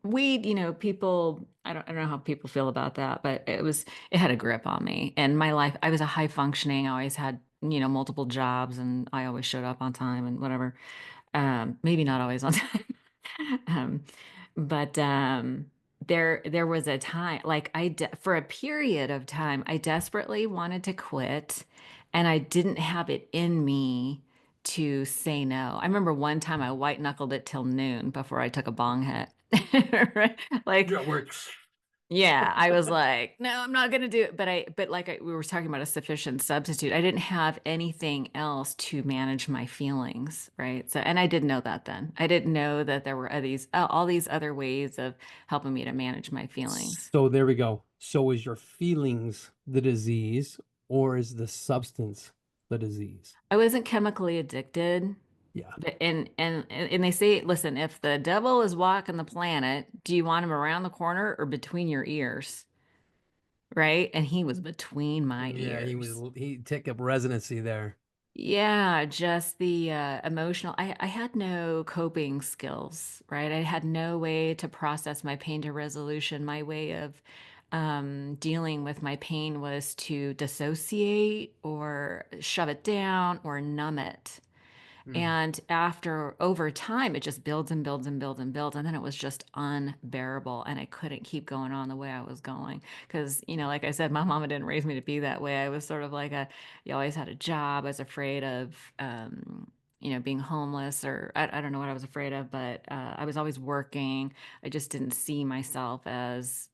weed, people, I don't know how people feel about that, but it had a grip on me. And my life, I was a high functioning, I always had, multiple jobs, and I always showed up on time and whatever. Maybe not always on time. Um, but there was a time, like for a period of time, I desperately wanted to quit, and I didn't have it in me to say no. I remember one time I white knuckled it till noon before I took a bong hit. Right? Like, You're at work. yeah, I was like, no, I'm not gonna do it. But like we were talking about a sufficient substitute. I didn't have anything else to manage my feelings, right? So, and I didn't know that then. I didn't know that there were all these other ways of helping me to manage my feelings. So there we go. So is your feelings the disease, or is the substance the disease? I wasn't chemically addicted, Yeah. but and they say, listen, if the devil is walking the planet, do you want him around the corner or between your ears? Right? And he was between my Yeah, ears. he took up residency there. Yeah, just the emotional. I had no coping skills, right? I had no way to process my pain to resolution. My way of dealing with my pain was to dissociate or shove it down or numb it. Mm. And after over time, it just builds and builds and builds and builds. And then it was just unbearable. And I couldn't keep going on the way I was going. Because, like I said, my mama didn't raise me to be that way. I was sort of like you always had a job. I was afraid of, being homeless, or I don't know what I was afraid of, but I was always working. I just didn't see myself as,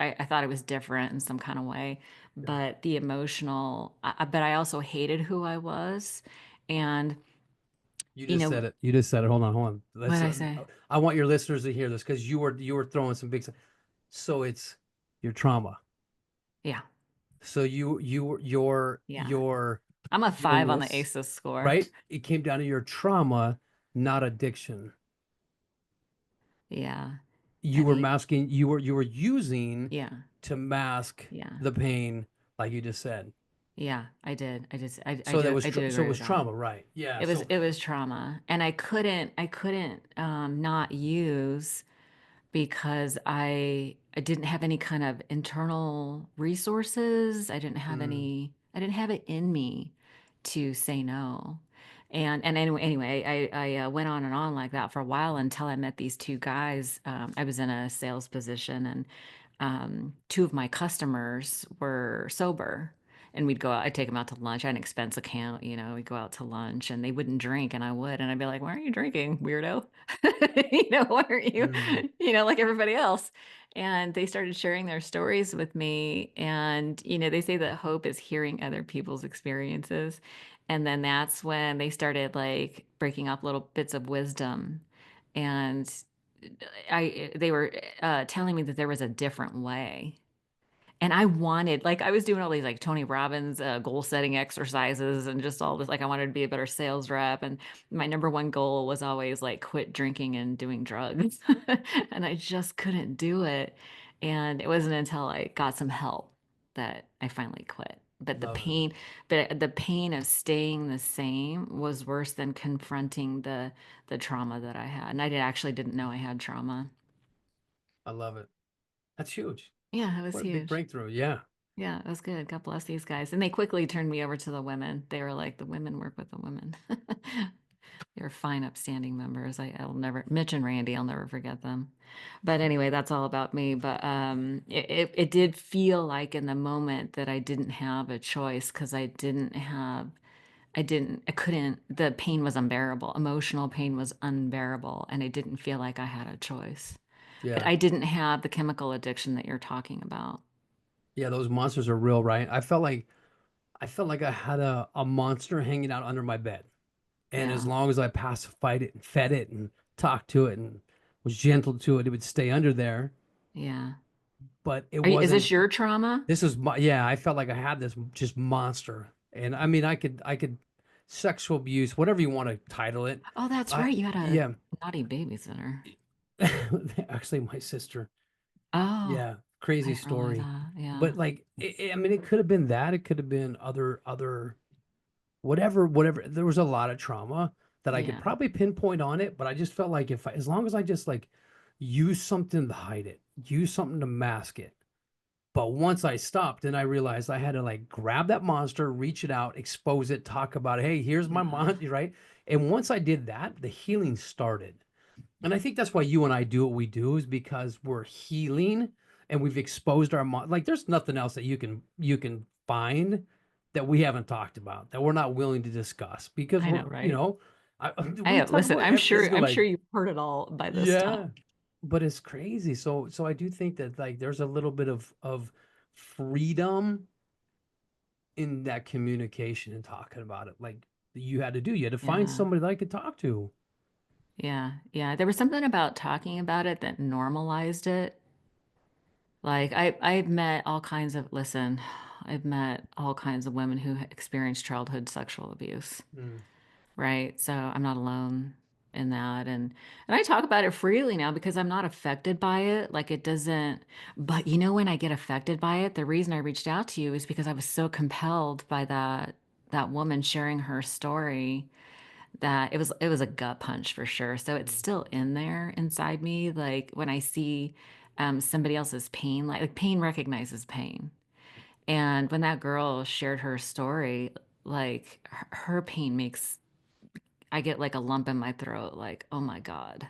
I thought I was different in some kind of way. Yeah. But the emotional, but I also hated who I was. And, You you just know, said it. You just said it. Hold on, hold on. what Let's. did I say? I want your listeners to hear this because you were throwing some big. So it's your trauma. Yeah. So your Yeah. your I'm a 5 on the illness, ACEs score. right? It came down to your trauma, not addiction. Yeah. You And were he, masking. You were using yeah. to mask Yeah. the pain, like you just said. Yeah. I did. So that was I did so it agree was with that. trauma, right? Yeah. It was trauma. And I couldn't not use because I didn't have any kind of internal resources. Mm, I didn't have it in me to say no. And anyway, I went on and on like that for a while until I met these two guys. I was in a sales position, and two of my customers were sober. And we'd go out, I'd take them out to lunch. I had an expense account, we'd go out to lunch, and they wouldn't drink, and I would. And I'd be like, why aren't you drinking, weirdo? Why aren't you, mm, like everybody else? And they started sharing their stories with me. And, they say that hope is hearing other people's experiences. And then that's when they started like breaking up little bits of wisdom. And they were telling me that there was a different way. And I wanted, like, I was doing all these like Tony Robbins goal setting exercises and just all this. Like, I wanted to be a better sales rep. And my number one goal was always like quit drinking and doing drugs. And I just couldn't do it. And it wasn't until I got some help that I finally quit. love it. But the pain of staying the same was worse than confronting the trauma that I had. And actually didn't know I had trauma. I love it. That's huge. Yeah, it was What a big huge. breakthrough. Yeah. Yeah, it was good. God bless these guys. And they quickly turned me over to the women. They were like, the women work with the women. They were fine, upstanding members. I'll never, Mitch and Randy, I'll never forget them. But anyway, that's all about me. But it did feel like in the moment that I didn't have a choice because I couldn't, the pain was unbearable. Emotional pain was unbearable. And I didn't feel like I had a choice. But Yeah. I didn't have the chemical addiction that you're talking about. Yeah, those monsters are real, right? I felt like I had a monster hanging out under my bed. And as Yeah. long as I pacified it and fed it and talked to it and was gentle to it, it would stay under there. Yeah. But it Is this wasn't, your trauma? this is my, yeah, I felt like I had this just monster. And I mean, I could sexual abuse, whatever you want to title it. Oh, that's I, right. You had a yeah, naughty babysitter. actually, my sister. Oh, Yeah, crazy I didn't realize story. that. But Yeah. like, I mean, it could have been that. It could have been other. whatever. There was a lot of trauma that I could Yeah. probably pinpoint on it, but I just felt like as long as I just like use something to hide it, use something to mask it. But once I stopped and I realized I had to like grab that monster, reach it out, expose it, talk about, hey, here's my Yeah. monster, right? And once I did that, the healing started. And I think that's why you and I do what we do is because we're healing and we've exposed like there's nothing else that you can find that we haven't talked about that we're not willing to discuss because I know, we're, right? we talk Listen, about everything I'm sure like you've heard it all by this time. yeah, but it's crazy. So I do think that like there's a little bit of freedom in that communication and talking about it. Like you had to do, you had to find Yeah. somebody that I could talk to. Yeah. Yeah. There was something about talking about it that normalized it. Like I've met all kinds of, listen, I've met all kinds of women who experienced childhood sexual abuse, Mm, right? So I'm not alone in that. And I talk about it freely now because I'm not affected by it. Like it doesn't, but you know, when I get affected by it, the reason I reached out to you is because I was so compelled by that woman sharing her story that it was a gut punch for sure. So it's mm. still in there inside me. Like when I see somebody else's pain, like pain recognizes pain. And when that girl shared her story, like her pain makes I get like a lump in my throat, like, oh my God.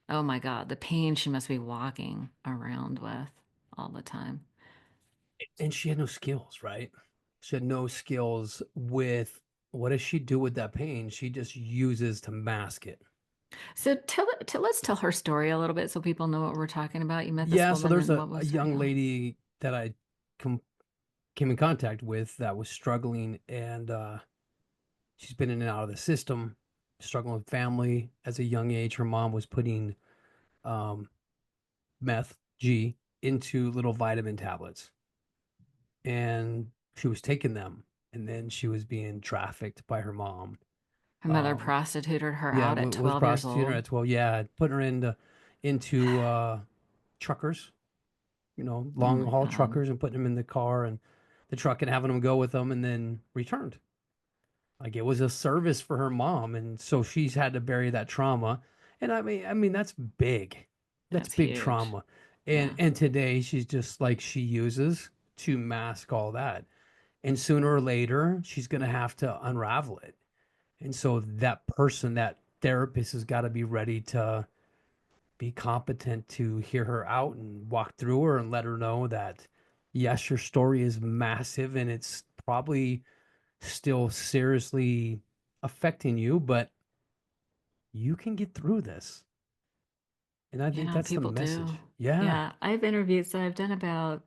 Oh my God, the pain she must be walking around with all the time. And she had no skills, right? She had no skills with what does she do with that pain? She just uses to mask it. So let's tell her story a little bit so people know what we're talking about. You met this Yeah, so woman there's and a, what a was her young deal? lady that I com came in contact with that was struggling and she's been in and out of the system, struggling with family. As a young age, her mom was putting um, meth, G, into little vitamin tablets. And she was taking them. And then she was being trafficked by her mom. Her mother Um, prostituted her yeah, out at was 12 years prostituting her old. at 12. Yeah, putting her into truckers, Oh long my haul God. truckers and putting them in the car and the truck and having them go with them and then returned. Like it was a service for her mom, and so she's had to bury that trauma. And I mean that's big. That's That's big huge. trauma. And Yeah. and today she's just like she uses to mask all that. And sooner or later, she's going to have to unravel it. And so that person, that therapist has got to be ready to be competent to hear her out and walk through her and let her know that yes, your story is massive and it's probably still seriously affecting you, but you can get through this. And I think Yeah, that's the people do. message. Yeah. Yeah, I've interviewed, so I've done about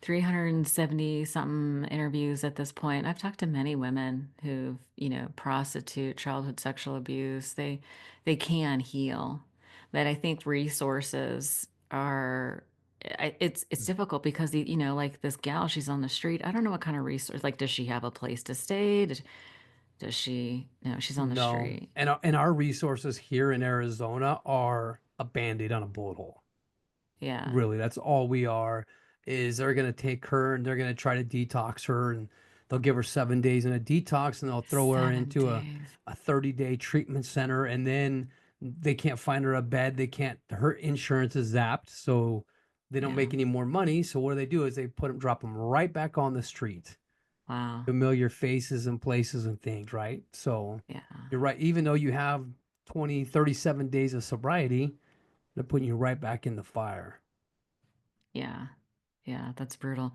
370 something interviews at this point. I've talked to many women who've, prostitute, childhood sexual abuse. They can heal. But I think resources are it's difficult because like this gal, she's on the street. I don't know what kind of resource. Like, does she have a place to stay? Does she, she's on the No. street. And our resources here in Arizona are a band-aid on a bullet hole. Yeah. Really, that's all we are. Is they're gonna take her and they're gonna try to detox her and they'll give her 7 days in a detox and they'll throw her Seven into a, days. a 30-day treatment center and then they can't find her a bed. They can't, her insurance is zapped, so they don't Yeah. make any more money. So what do? They do is they drop them right back on the street. Wow. Familiar faces and places and things, right? So Yeah. you're right. Even though you have 20, 37 days of sobriety, they're putting you right back in the fire. Yeah. Yeah, that's brutal.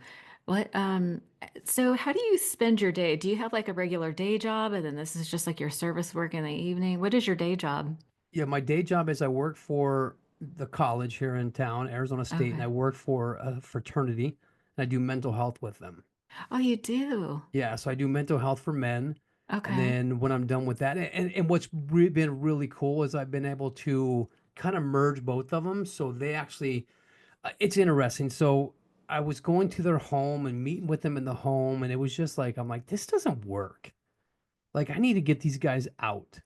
So how do you spend your day? Do you have like a regular day job and then this is just like your service work in the evening? What is your day job? Yeah, my day job is I work for the college here in town, Arizona State, and I Okay. work for a fraternity and I do mental health with them. Oh, you do. Yeah, so I do mental health for men. And Okay. then when I'm done with that, and what's been really cool is I've been able to kind of merge both of them. So they actually, it's interesting. So I was going to their home and meeting with them in the home, and it was just like, I'm like, this doesn't work. Like, I need to get these guys out.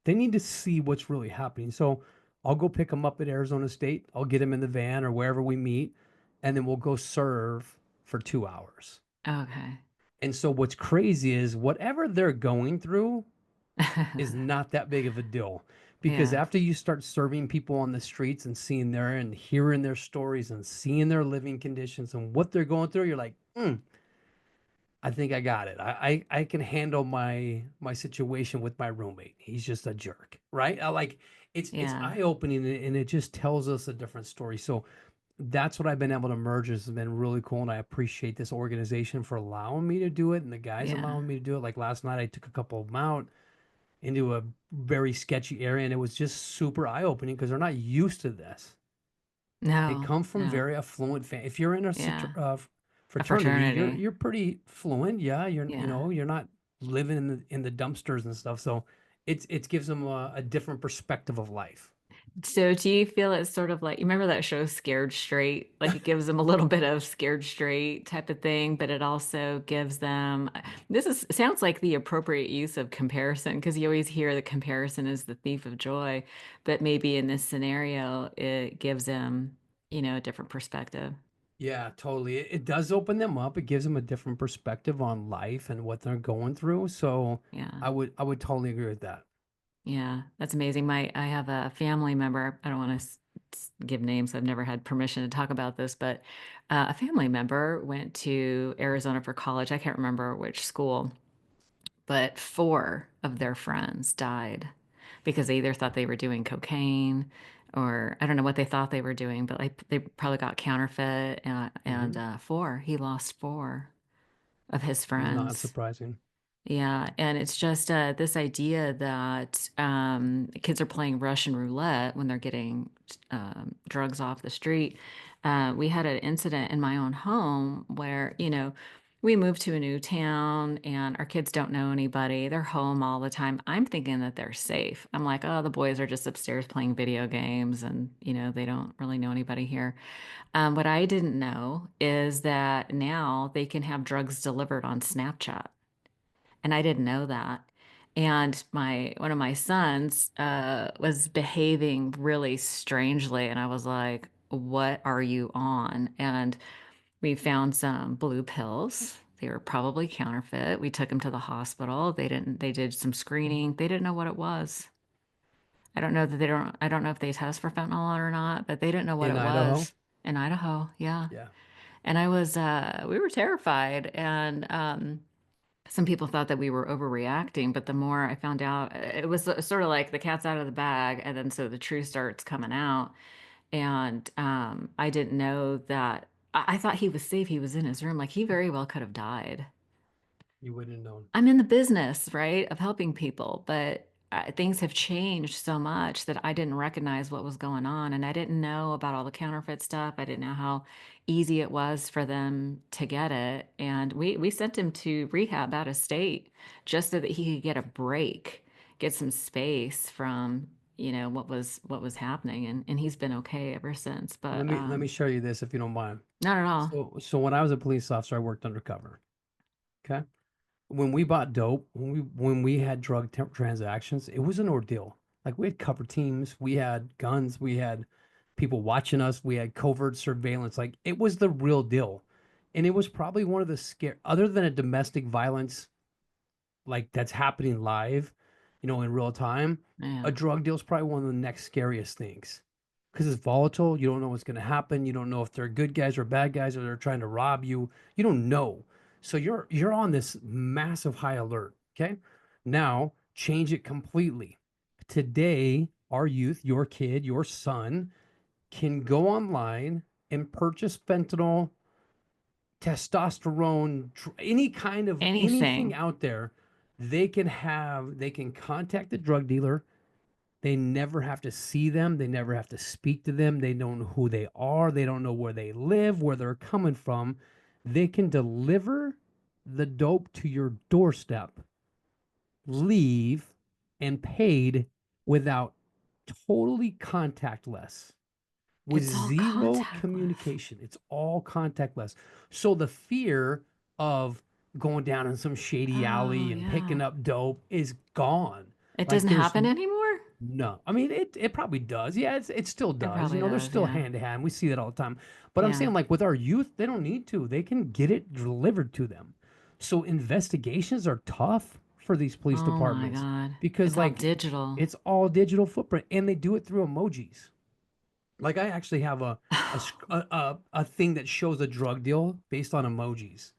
They need to see what's really happening. So I'll go pick them up at Arizona State. I'll get them in the van or wherever we meet, and then we'll go serve for 2 hours. Okay. And so what's crazy is whatever they're going through is not that big of a deal. Because Yeah. after you start serving people on the streets and seeing their and hearing their stories and seeing their living conditions and what they're going through, you're like, I think I got it. I can handle my situation with my roommate. He's just a jerk, right? I like it's Yeah. eye opening and it just tells us a different story. So that's what I've been able to merge has been really cool, and I appreciate this organization for allowing me to do it and the guys Yeah. allowing me to do it. Like last night, I took a couple of them out into a very sketchy area, and it was just super eye opening because they're not used to this. They No. come from No. very affluent if you're in a Yeah. A fraternity, fraternity. you're pretty fluent. Yeah, Yeah. you're not living in the dumpsters and stuff. So it gives them a different perspective of life. So do you feel it's sort of like, you remember that show Scared Straight? Like it gives them a little bit of Scared Straight type of thing, but it also gives them, this is sounds like the appropriate use of comparison because you always hear the comparison is the thief of joy, but maybe in this scenario, it gives them, a different perspective. Yeah, totally. It does open them up. It gives them a different perspective on life and what they're going through. So Yeah. I would totally agree with that. Yeah, that's amazing. I have a family member. I don't want to give names. I've never had permission to talk about this, but a family member went to Arizona for college. I can't remember which school, but four of their friends died because they either thought they were doing cocaine or I don't know what they thought they were doing, but like they probably got counterfeit. And Hmm. he lost four of his Not friends. surprising. Yeah, and it's just this idea that kids are playing Russian roulette when they're getting drugs off the street. We had an incident in my own home where, we moved to a new town and our kids don't know anybody. They're home all the time. I'm thinking that they're safe. I'm like, oh, the boys are just upstairs playing video games and, they don't really know anybody here. What I didn't know is that now they can have drugs delivered on Snapchat and I didn't know that. And my one of my sons was behaving really strangely, and I was like, "What are you on?" And we found some blue pills. They were probably counterfeit. We took him to the hospital. They didn't. They did some screening. They didn't know what it was. I don't know that they don't. I don't know if they test for fentanyl or not, but they didn't know what In it Idaho? was in Idaho. Yeah, Yeah. and we were terrified, and some people thought that we were overreacting, but the more I found out, it was sort of like the cat's out of the bag, and then so the truth starts coming out. And I didn't know that. I thought he was safe. He was in his room. Like he very well could have died. You wouldn't have known. I'm in the business, right, of helping people, but things have changed so much that I didn't recognize what was going on, and I didn't know about all the counterfeit stuff. I didn't know how easy it was for them to get it, and we sent him to rehab out of state just so that he could get a break, get some space from what was happening, and he's been okay ever since. But Let me show you this if you don't mind. not at all. So when I was a police officer, I worked undercover. Okay. When we bought dope, when we had transactions, it was an ordeal. Like we had cover teams, we had guns, we had people watching us, we had covert surveillance. Like it was the real deal. And it was probably one of the scare other than a domestic violence like that's happening live, in real time, Yeah, a drug deal is probably one of the next scariest things because it's volatile. You don't know what's going to happen. You don't know if they're good guys or bad guys or they're trying to rob you. You don't know. So you're on this massive high alert. Okay. Now change it completely. Today, our youth, your kid, your son can go online and purchase fentanyl, testosterone, any kind of anything anything. out there, they can contact the drug dealer. They never have to see them. They never have to speak to them. They don't know who they are. They don't know where they live, where they're coming from. They can deliver the dope to your doorstep, leave, and paid without totally contactless with It's all zero contactless. communication. It's all contactless. So the fear of going down in some shady Oh alley and picking yeah. up dope is gone. It Like doesn't there's happen anymore? no. I mean, it probably does. Yeah, it still It does. probably There's does, still yeah. hand to hand. We see that all the time. But I'm Yeah. saying like with our youth, they don't need to. They can get it delivered to them. So investigations are tough for these police Oh my departments God. because It's all like digital. it's all digital footprint and they do it through emojis. Like I actually have a thing that shows a drug deal based on emojis,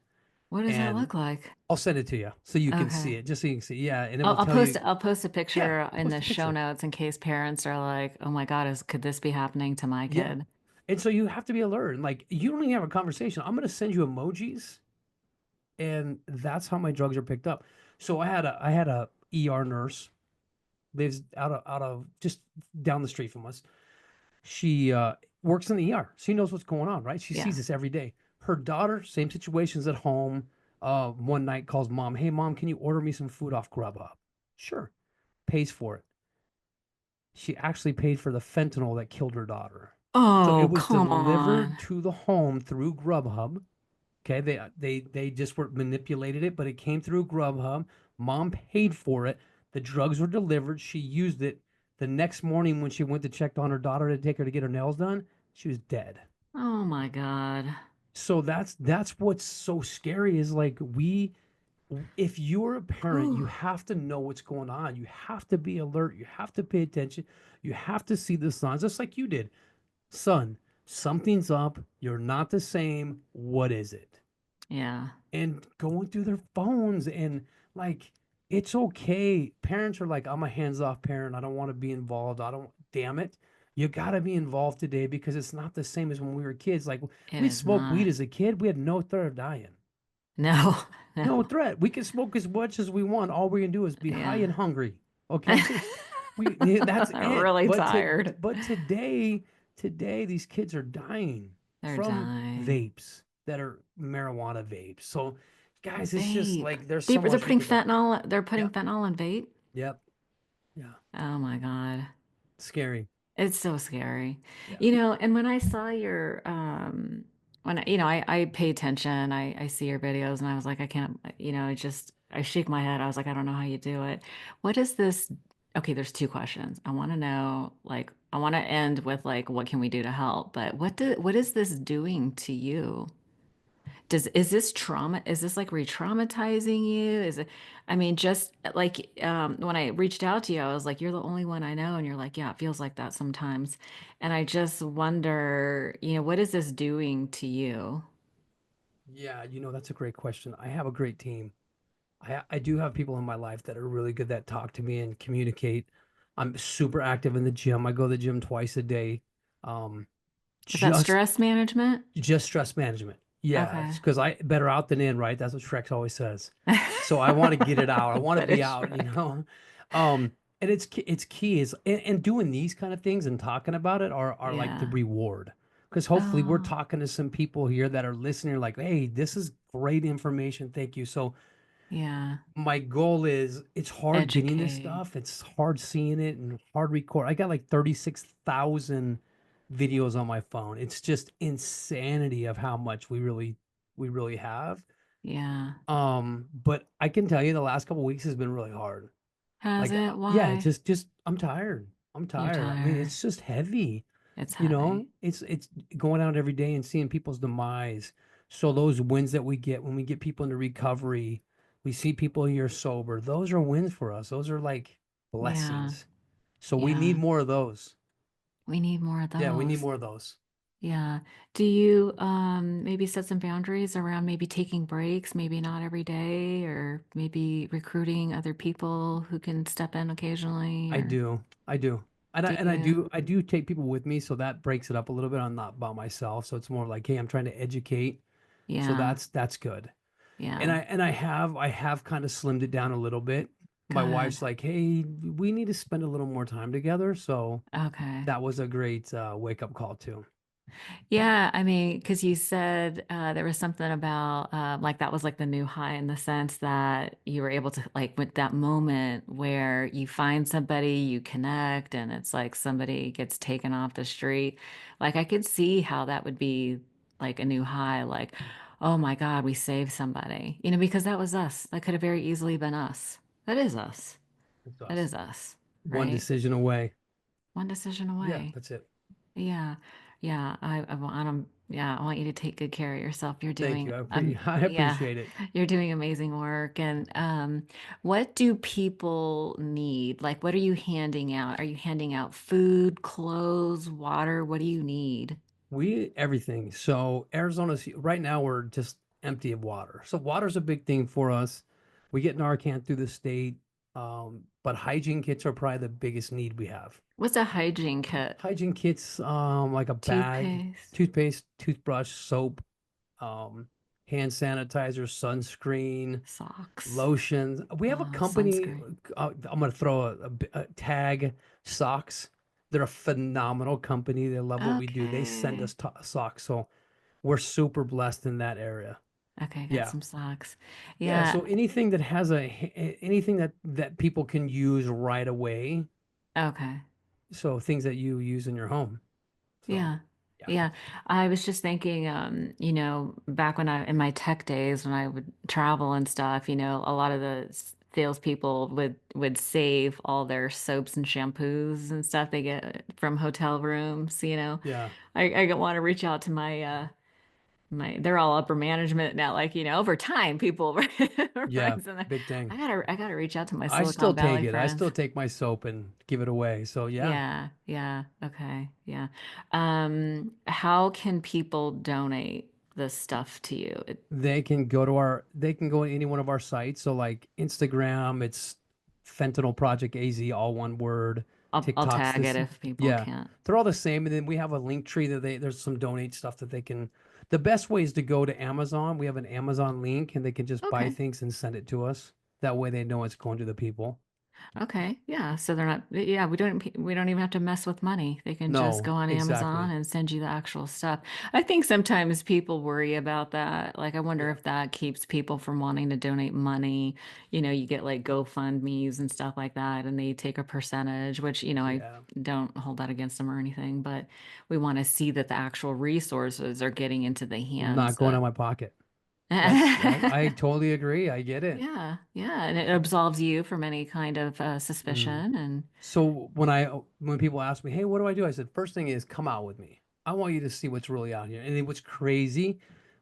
What does that and look like? I'll send it to you so you can see Okay. it, just so you can see. Yeah, and it I'll, will I'll tell post you. I'll post a Yeah, picture in post the a show picture. notes in case parents are like, "Oh my God, could this be happening to my Yeah, kid?" and so you have to be alert. And like you don't even have a conversation. I'm gonna send you emojis, and that's how my drugs are picked up. So I had a ER nurse lives out of just down the street from us. She works in the ER. She knows what's going on, right? She Yeah. sees this every day. Her daughter, same situations at home. One night calls mom, "Hey mom, can you order me some food off Grubhub?" Sure. Pays for it. She actually paid for the fentanyl that killed her daughter. So it Oh, was come delivered on. to the home through Grubhub. Okay, they just were manipulated it, but it came through Grubhub. Mom paid for it. The drugs were delivered. She used it. The next morning when she went to check on her daughter to take her to get her nails done, she was dead. Oh my God. So that's what's so scary is like we if you're a parent, Whew. you have to know what's going on. You have to be alert. You have to pay attention. You have to see the signs, just like you did. Son, something's up. You're not the same. What is it? Yeah, And going through their phones and like it's okay. Parents are like, I'm a hands-off parent. I don't want to be involved. I don't damn it. You gotta be involved today because it's not the same as when we were kids. Like it we is smoked weed not. as a kid, we had no threat of dying. No, no. No threat. We can smoke as much as we want. All we can do is be high Yeah. and hungry. Okay? That's it. Really tired. But today these kids are dying They're from dying. vapes that are marijuana vapes. So guys, it's just Vape. like there's so They're much we putting could talk. fentanyl. They're putting Yep. fentanyl in vape. Yep. Yeah. Oh my God. Scary. It's so scary. Yeah. And when I saw your when I pay attention, I see your videos and I was like, I can't, I shake my head. I was like, I don't know how you do it. What is this? Okay, there's two questions. I want to know, like, I want to end with like, what can we do to help? But what is this doing to you? Is this trauma? Is this like re-traumatizing you? Is it, I mean, just like when I reached out to you, I was like, you're the only one I know. And you're like, yeah, it feels like that sometimes. And I just wonder, what is this doing to you? Yeah, that's a great question. I have a great team. I do have people in my life that are really good that talk to me and communicate. I'm super active in the gym. I go to the gym twice a day. Um, Is that just stress management? just stress management. Yeah, Okay. because I better out than in, right? That's what Shrek always says. So I want to get it out. I want to That be is out, Shrek. and it's key is and doing these kind of things and talking about it are like the Yeah. reward. Because hopefully we're Oh, talking to some people here that are listening, like, hey, this is great information. Thank you. So yeah. my goal is it's hard getting this Educate. stuff. It's hard seeing it and hard record. I got like 36,000 videos on my phone. It's just insanity of how much we really have. Yeah. But I can tell you the last couple weeks has been really hard. Has Like it? yeah, it's Why? just I'm tired. I'm You're tired. I mean, tired. it's just heavy. It's You know, heavy. it's going out every day and seeing people's demise. So those wins that we get when we get people into recovery, we see people here sober. Those are wins for us. Those are like Yeah. blessings. So we need Yeah. more of those. We need more of Yeah, we need those. more of those. Yeah. Do you maybe set some boundaries around maybe taking breaks, maybe not every day, or maybe recruiting other people who can step in occasionally, I or do. I do. And I do and I you? do I do take people with me, so that breaks it up a little bit. I'm not by myself, so it's more like, hey, I'm trying to educate. So Yeah. that's good. And Yeah. I have kind of slimmed it down a little bit. My Good. wife's like, "Hey, we need to spend a little more time together." So Okay. that was a great wake up call too. Yeah, I mean, because you said there was something about like that was like the new high in the sense that you were able to like with that moment where you find somebody, you connect, and it's like somebody gets taken off the street. Like I could see how that would be like a new high, like, oh my God, we saved somebody, because that was us. That could have very easily been us. That is us. It's That us. is us, One right? decision away. One decision Yeah, away. that's it. Yeah. Yeah. I want 'em yeah, I want you to take good care of yourself. You're Thank doing, you. I yeah, appreciate it. you're doing amazing work. And what do people need? Like, what are you handing out? Are you handing out food, clothes, water? What do you need? We everything. So Arizona's right now we're just empty of water. So water's a big thing for us. We get Narcan through the state, but hygiene kits are probably the biggest need we have. What's a hygiene kit? Hygiene kits, like a bag, Toothpaste, toothpaste, toothbrush, soap, um, hand sanitizer, sunscreen, socks, lotions. We have a company. sunscreen. I'm going to throw a tag socks. They're a phenomenal company. They love what we do. They send Okay. us socks, so we're super blessed in that area. Okay, got Yeah, some socks. yeah. Yeah. So anything that has anything that people can use right away. Okay. So things that you use in your home. So Yeah. yeah, Yeah. I was just thinking, back when in my tech days when I would travel and stuff, a lot of the salespeople would save all their soaps and shampoos and stuff they get from hotel rooms. yeah, I want to reach out to they're all upper management now, like, over time people yeah. rise in there. Big thing. I gotta reach out to my I still Silicon take Valley it. I friends. still take my soap and give it away. So yeah, Yeah, yeah, okay, yeah. How can people donate this stuff to you? they can go to any one of our sites. So like Instagram, it's Fentanyl Project AZ, all one word. I'll TikTok's tag it this, if people yeah, can't. they're all the same. And then we have a link tree that there's some donate stuff that they can. The best way is to go to Amazon. We have an Amazon link, and they can just buy Okay. things and send it to us. That way, they know it's going to the people. Okay, yeah. So they're not, yeah, we don't even have to mess with money. They can just No, go on Amazon exactly. and send you the actual stuff. I think sometimes people worry about that. Like, I wonder Yeah, if that keeps people from wanting to donate money. You get like GoFundMe's and stuff like that, and they take a percentage, which, I yeah. don't hold that against them or anything, but we want to see that the actual resources are getting into the Not hands going of. out my pocket. I totally agree. I get it. Yeah, yeah, and it absolves you from any kind of Mm. suspicion and. So when people ask me, "Hey, what do I do?" I said, first thing is come out with me. I want you to see what's really out here. And it was crazy,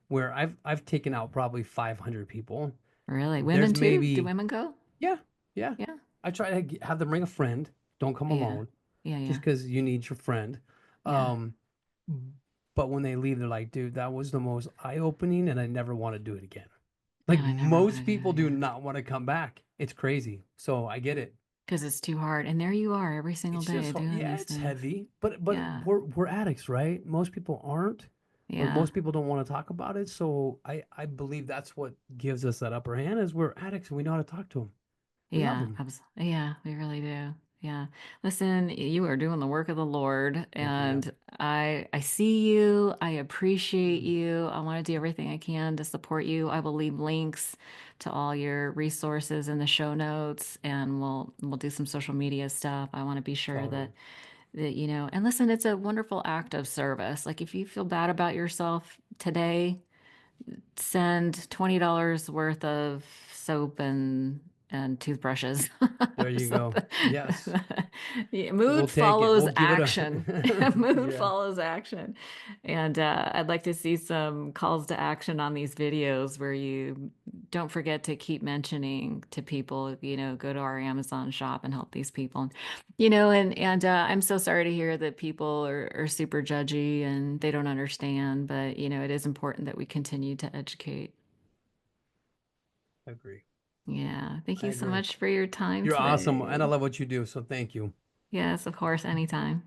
where I've taken out probably 500 people. Really? There's Women too? Do maybe women go? yeah, yeah. Yeah. I try to have them bring a friend. Don't come Yeah. alone, Yeah, just yeah. because you need your friend. Yeah. Um, but when they leave, they're like, "Dude, that was the most eye-opening, and I never want to do it again." Yeah, Like I never want to most do it people do again. not want to come back. It's crazy. So I get it. Because it's too hard. And there you are every single It's day just doing yeah, these it's things. heavy, but Yeah. we're addicts, right? Most people aren't, or Yeah. most people don't want to talk about it. So I believe that's what gives us that upper hand is we're addicts and we know how to talk to them. We love Yeah. them. Yeah, we really do. Yeah. Listen, you are doing the work of the Lord, Thank you, ma'am. and I see you. I appreciate Mm, you. I want to do everything I can to support you. I will leave links to all your resources in the show notes, and we'll do some social media stuff. I want to be sure that totally. and listen, it's a wonderful act of service. Like, if you feel bad about yourself today, send $20 worth of soap and toothbrushes. There you So go. Yes, yeah, we'll mood take it. follows We'll give it action. a Mood yeah. follows action. And I'd like to see some calls to action on these videos where you don't forget to keep mentioning to people, go to our Amazon shop and help these people. And I'm so sorry to hear that people are super judgy and they don't understand, but it is important that we continue to educate. I agree. Yeah. Thank I you so agree. much for your time You're awesome, and I today. love what you do. So thank you. Yes, of course, anytime.